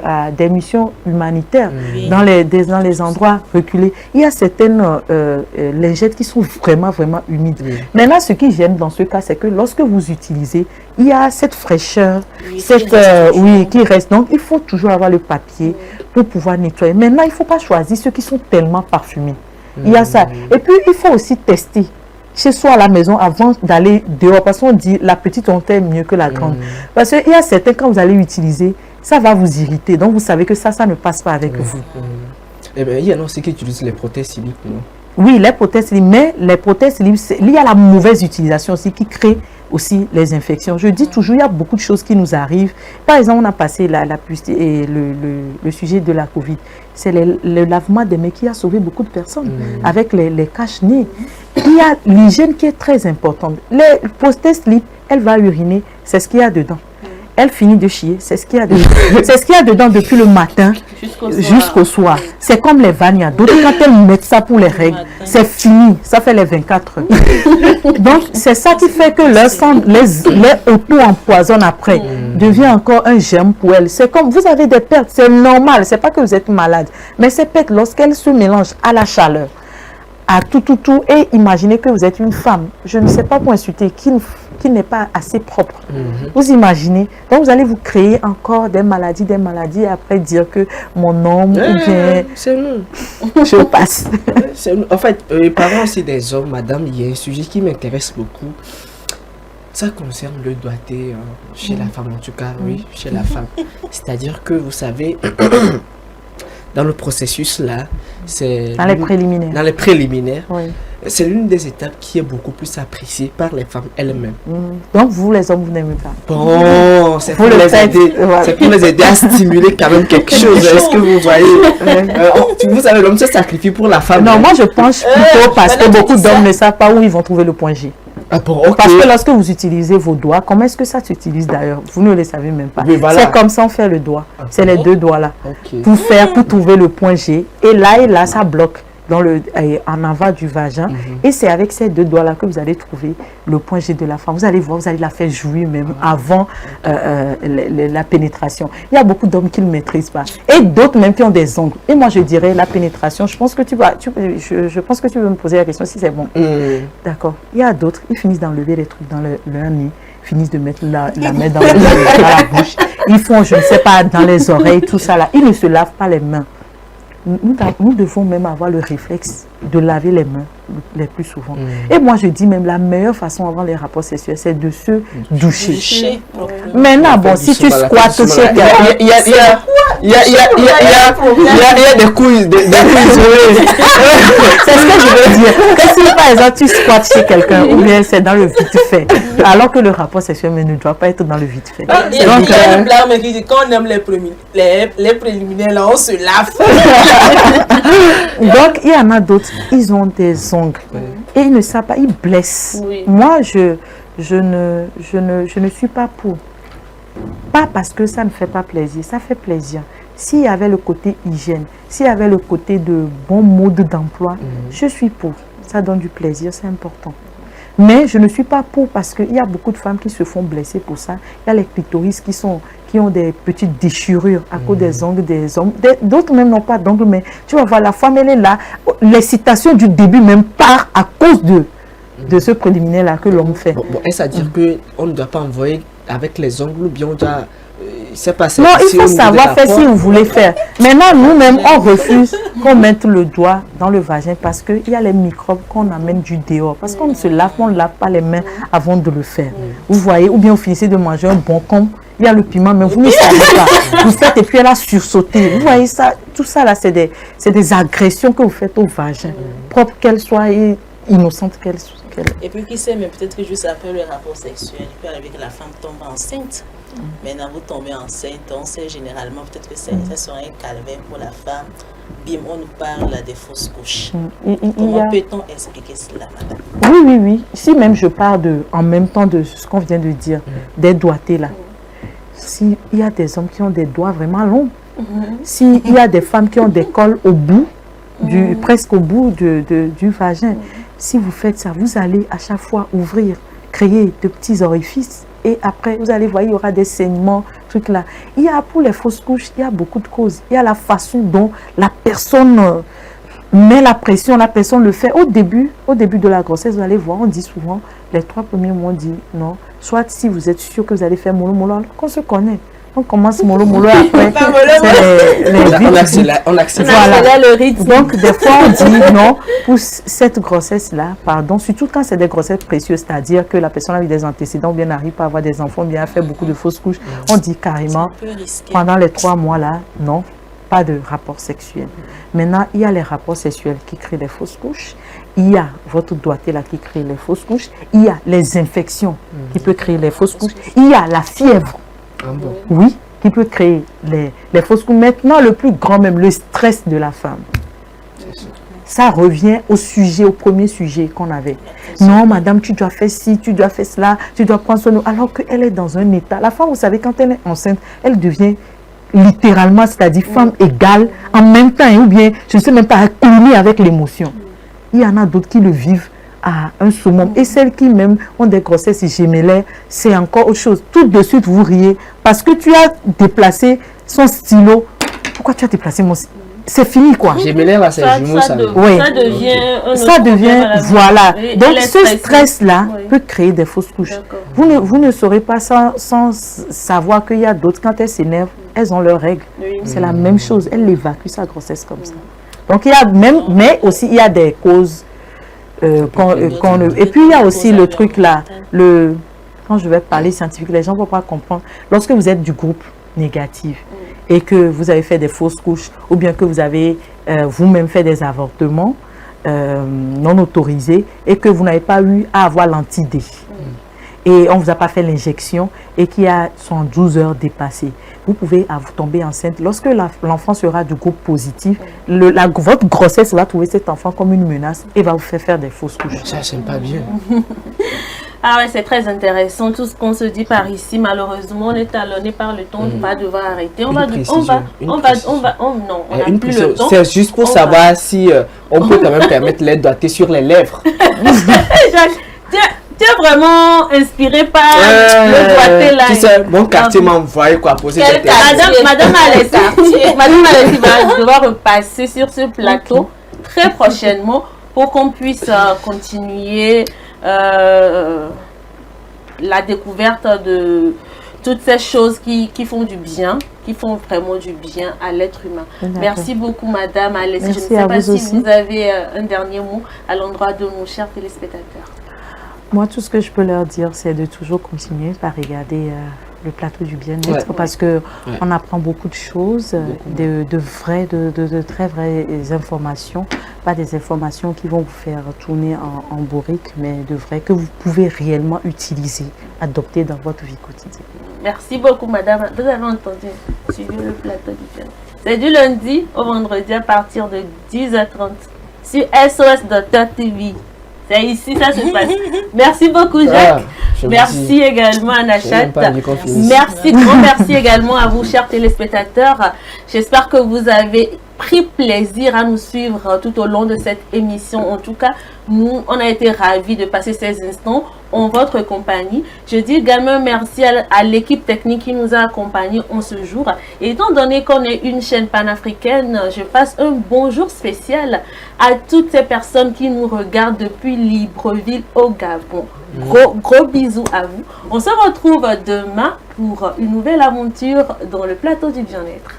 à des missions humanitaires dans les endroits reculés. Il y a certaines lingettes qui sont vraiment humides. Maintenant, ce qui gêne dans ce cas, c'est que lorsque vous utilisez, il y a cette fraîcheur, qui reste. Donc, il faut toujours avoir le papier pour pouvoir nettoyer. Maintenant, il ne faut pas choisir ceux qui sont tellement parfumés. Il y a ça. Et puis, il faut aussi tester chez soi à la maison avant d'aller dehors, parce qu'on dit la petite honte est mieux que la grande. Parce qu'il y a certains, quand vous allez utiliser, ça va vous irriter. Donc vous savez que ça ne passe pas avec vous. Eh bien, il y en a aussi qui utilisent les prothèses siliques, non? Oui, les prothèses siliques, mais les prothèses siliques, il y a la mauvaise utilisation aussi qui crée aussi les infections. Je dis toujours, il y a beaucoup de choses qui nous arrivent. Par exemple, on a passé le sujet de la Covid. C'est le lavement des mains qui a sauvé beaucoup de personnes avec les cache-nez. Il y a l'hygiène qui est très importante. Les prothèses siliques, elle va uriner, c'est ce qu'il y a dedans. Elle finit de chier, c'est ce qu'il y a dedans. C'est ce qu'il y a dedans depuis le matin jusqu'au soir. C'est comme les vagnes. D'autres, quand elles mettent ça pour les règles, c'est fini. Ça fait les 24 heures. Donc, c'est ça qui fait que leur sang les auto-empoisonne après. Devient encore un germe pour elles. C'est comme, vous avez des pertes, c'est normal. C'est pas que vous êtes malade. Mais ces pertes, lorsqu'elles se mélangent à la chaleur, à tout, et imaginez que vous êtes une femme, je ne sais pas pour insulter, qui n'est pas assez propre. Vous imaginez, donc vous allez vous créer encore des maladies, et après dire que mon homme, ou bien... C'est nous. Je passe. Nous. En fait, parlons aussi des hommes, madame, il y a un sujet qui m'intéresse beaucoup. Ça concerne le doigté chez la femme, en tout cas, oui, chez la femme. C'est-à-dire que, vous savez... Dans le processus là, c'est... Dans les préliminaires. Oui. C'est l'une des étapes qui est beaucoup plus appréciée par les femmes elles-mêmes. Donc vous les hommes, vous n'aimez pas? Bon, c'est pour les aider à stimuler quand même quelque chose. Est-ce que vous voyez? Vous savez, l'homme se sacrifie pour la femme. Non, moi je pense plutôt parce que beaucoup d'hommes ne savent pas où ils vont trouver le point G. Ah bon, okay. Parce que lorsque vous utilisez vos doigts, comment est-ce que ça s'utilise d'ailleurs? Vous ne le savez même pas. Voilà. C'est comme ça on fait le doigt. C'est les deux doigts là. Pour trouver le point G. Et là, ça bloque. en avant du vagin. Et c'est avec ces 2 doigts-là que vous allez trouver le point G de la femme. Vous allez voir, vous allez la faire jouir même avant la pénétration. Il y a beaucoup d'hommes qui ne le maîtrisent pas. Et d'autres même qui ont des ongles. Et moi, je dirais la pénétration, je pense que tu veux me poser la question si c'est bon. D'accord. Il y a d'autres, ils finissent d'enlever les trucs dans leur nez, finissent de mettre la main dans la bouche. Ils font, je ne sais pas, dans les oreilles, tout ça là. Ils ne se lavent pas les mains. Nous devons même avoir le réflexe de laver les mains les plus souvent. Et moi, je dis même la meilleure façon avant les rapports sexuels, c'est de se doucher. Maintenant, bon, si tu squattes chez quelqu'un, il y a des couilles. C'est ce que je veux dire. Que si par exemple tu squattes chez quelqu'un, ou bien c'est dans le vite fait, alors que le rapport sexuel ne doit pas être dans le vite fait. Il y a une blague qui dit quand on aime les préliminaires, là, on se lave. Donc, il y en a d'autres, ils ont des ongles et ils ne savent pas, ils blessent. Moi, je ne suis pas pour. Pas parce que ça ne fait pas plaisir, ça fait plaisir. S'il y avait le côté hygiène, s'il y avait le côté de bon mode d'emploi, je suis pour. Ça donne du plaisir, c'est important. Mais je ne suis pas pour parce qu'il y a beaucoup de femmes qui se font blesser pour ça. Il y a les clitoris qui ont des petites déchirures à cause des ongles des hommes. D'autres même n'ont pas d'ongles, mais tu vas voir, la femme, elle est là. L'excitation du début même part à cause de ce préliminaire-là que l'homme fait. Bon, est-ce à dire qu'on ne doit pas envoyer avec les ongles ou bien on doit... Non, il faut savoir faire si vous voulez faire. Maintenant, nous-mêmes, on refuse qu'on mette le doigt dans le vagin parce qu'il y a les microbes qu'on amène du dehors. Parce qu'on ne se lave, on ne lave pas les mains avant de le faire. Vous voyez, ou bien vous finissez de manger un bon con, il y a le piment, mais vous ne savez pas. Vous faites et puis elle a sursauté. Vous voyez ça, tout ça là, c'est des agressions que vous faites au vagin. Propre qu'elle soit et innocente qu'elle soit. Et puis qui sait, mais peut-être que juste après le rapport sexuel, il peut arriver que la femme tombe enceinte. Maintenant, vous tombez enceinte, on sait généralement peut-être que ça sera un calvaire pour la femme. Bim, on nous parle des fausses couches. Comment peut-on expliquer cela, madame? Oui. Si même je parle en même temps de ce qu'on vient de dire, des doigtés là. S'il y a des hommes qui ont des doigts vraiment longs, s'il y a des femmes qui ont des cols au bout, presque au bout du vagin, si vous faites ça, vous allez à chaque fois créer de petits orifices et après vous allez voir, il y aura des saignements, trucs là. Il y a pour les fausses couches, il y a beaucoup de causes. Il y a la façon dont la personne met la pression, la personne le fait. Au début de la grossesse, vous allez voir, on dit souvent, les 3 premiers mois, on dit non. Soit si vous êtes sûr que vous allez faire mollo, qu'on se connaît. On commence mollo après. On accélère voilà. Le rythme. Donc, des fois, on dit non pour cette grossesse-là, surtout quand c'est des grossesses précieuses, c'est-à-dire que la personne a eu des antécédents, bien n'arrive pas à avoir des enfants, bien a fait beaucoup de fausses couches. On dit carrément, pendant les 3 mois-là, non, pas de rapport sexuel. Maintenant, il y a les rapports sexuels qui créent les fausses couches. Il y a votre doigté là qui crée les fausses couches. Il y a les infections qui peuvent créer les fausses couches. Il y a la fièvre. Oui, qui peut créer les fausses couches. Maintenant, le plus grand même, le stress de la femme. Ça revient au premier sujet qu'on avait. Non, madame, tu dois faire ci, tu dois faire cela, tu dois prendre soin. Alors qu'elle est dans un état. La femme, vous savez, quand elle est enceinte, elle devient littéralement, c'est-à-dire femme égale, en même temps, ou bien, je ne sais même pas, culminer avec l'émotion. Il y en a d'autres qui le vivent à un summum. Et celles qui même ont des grossesses gémellaires, c'est encore autre chose. Tout de suite, vous riez parce que tu as déplacé son stylo. Pourquoi tu as déplacé mon stylo? C'est fini, quoi. Gémellaire, là, c'est jumeau, ça. Oui. Ça devient voilà. Donc, ce stress-là peut créer des fausses couches. Vous ne saurez pas sans savoir qu'il y a d'autres, quand elles s'énervent, elles ont leurs règles. C'est la même chose. Elles évacuent sa grossesse comme ça. Donc, il y a même, mais aussi, il y a des causes. Et puis, il y a aussi le truc là, quand je vais parler scientifique, les gens ne vont pas comprendre. Lorsque vous êtes du groupe négatif et que vous avez fait des fausses couches ou bien que vous avez vous-même fait des avortements non autorisés et que vous n'avez pas eu à avoir l'anti-D et on ne vous a pas fait l'injection et qui a 112 heures dépassées, vous pouvez tomber enceinte. Lorsque l'enfant sera du groupe positif, votre grossesse va trouver cet enfant comme une menace et va vous faire des fausses couches. Ça, j'aime pas bien. Ah ouais, c'est très intéressant. Tout ce qu'on se dit par ici, malheureusement, on est talonné par le temps. On va devoir arrêter. On n'a plus le temps. C'est juste pour savoir si on peut quand même permettre les doigtés sur les lèvres. Tu es vraiment inspiré par le doigté là. Tu sais, mon quartier m'a envoyé quoi poser cette question. Madame Alessi va devoir repasser sur ce plateau très prochainement pour qu'on puisse continuer la découverte de toutes ces choses qui font du bien, qui font vraiment du bien à l'être humain. Merci beaucoup, Madame Alessi. Je ne sais pas si vous avez un dernier mot à l'endroit de nos chers téléspectateurs. Moi, tout ce que je peux leur dire, c'est de toujours continuer par regarder le plateau du bien-être parce que on apprend beaucoup de choses, de très vraies informations, pas des informations qui vont vous faire tourner en bourrique, mais de vraies que vous pouvez réellement utiliser, adopter dans votre vie quotidienne. Merci beaucoup, madame. Vous avez entendu, suivez le plateau du bien-être. C'est du lundi au vendredi à partir de 10h30 sur SOS Docteur TV. C'est ici, ça se passe. Merci beaucoup, Jacques. Merci également à Nachat. Merci également à vous, chers téléspectateurs. J'espère que vous avez pris plaisir à nous suivre tout au long de cette émission. En tout cas, nous, on a été ravis de passer ces instants en votre compagnie. Je dis également merci à l'équipe technique qui nous a accompagnés en ce jour. Et étant donné qu'on est une chaîne panafricaine, je passe un bonjour spécial à toutes ces personnes qui nous regardent depuis Libreville au Gabon. Gros bisous à vous. On se retrouve demain pour une nouvelle aventure dans le plateau du bien-être.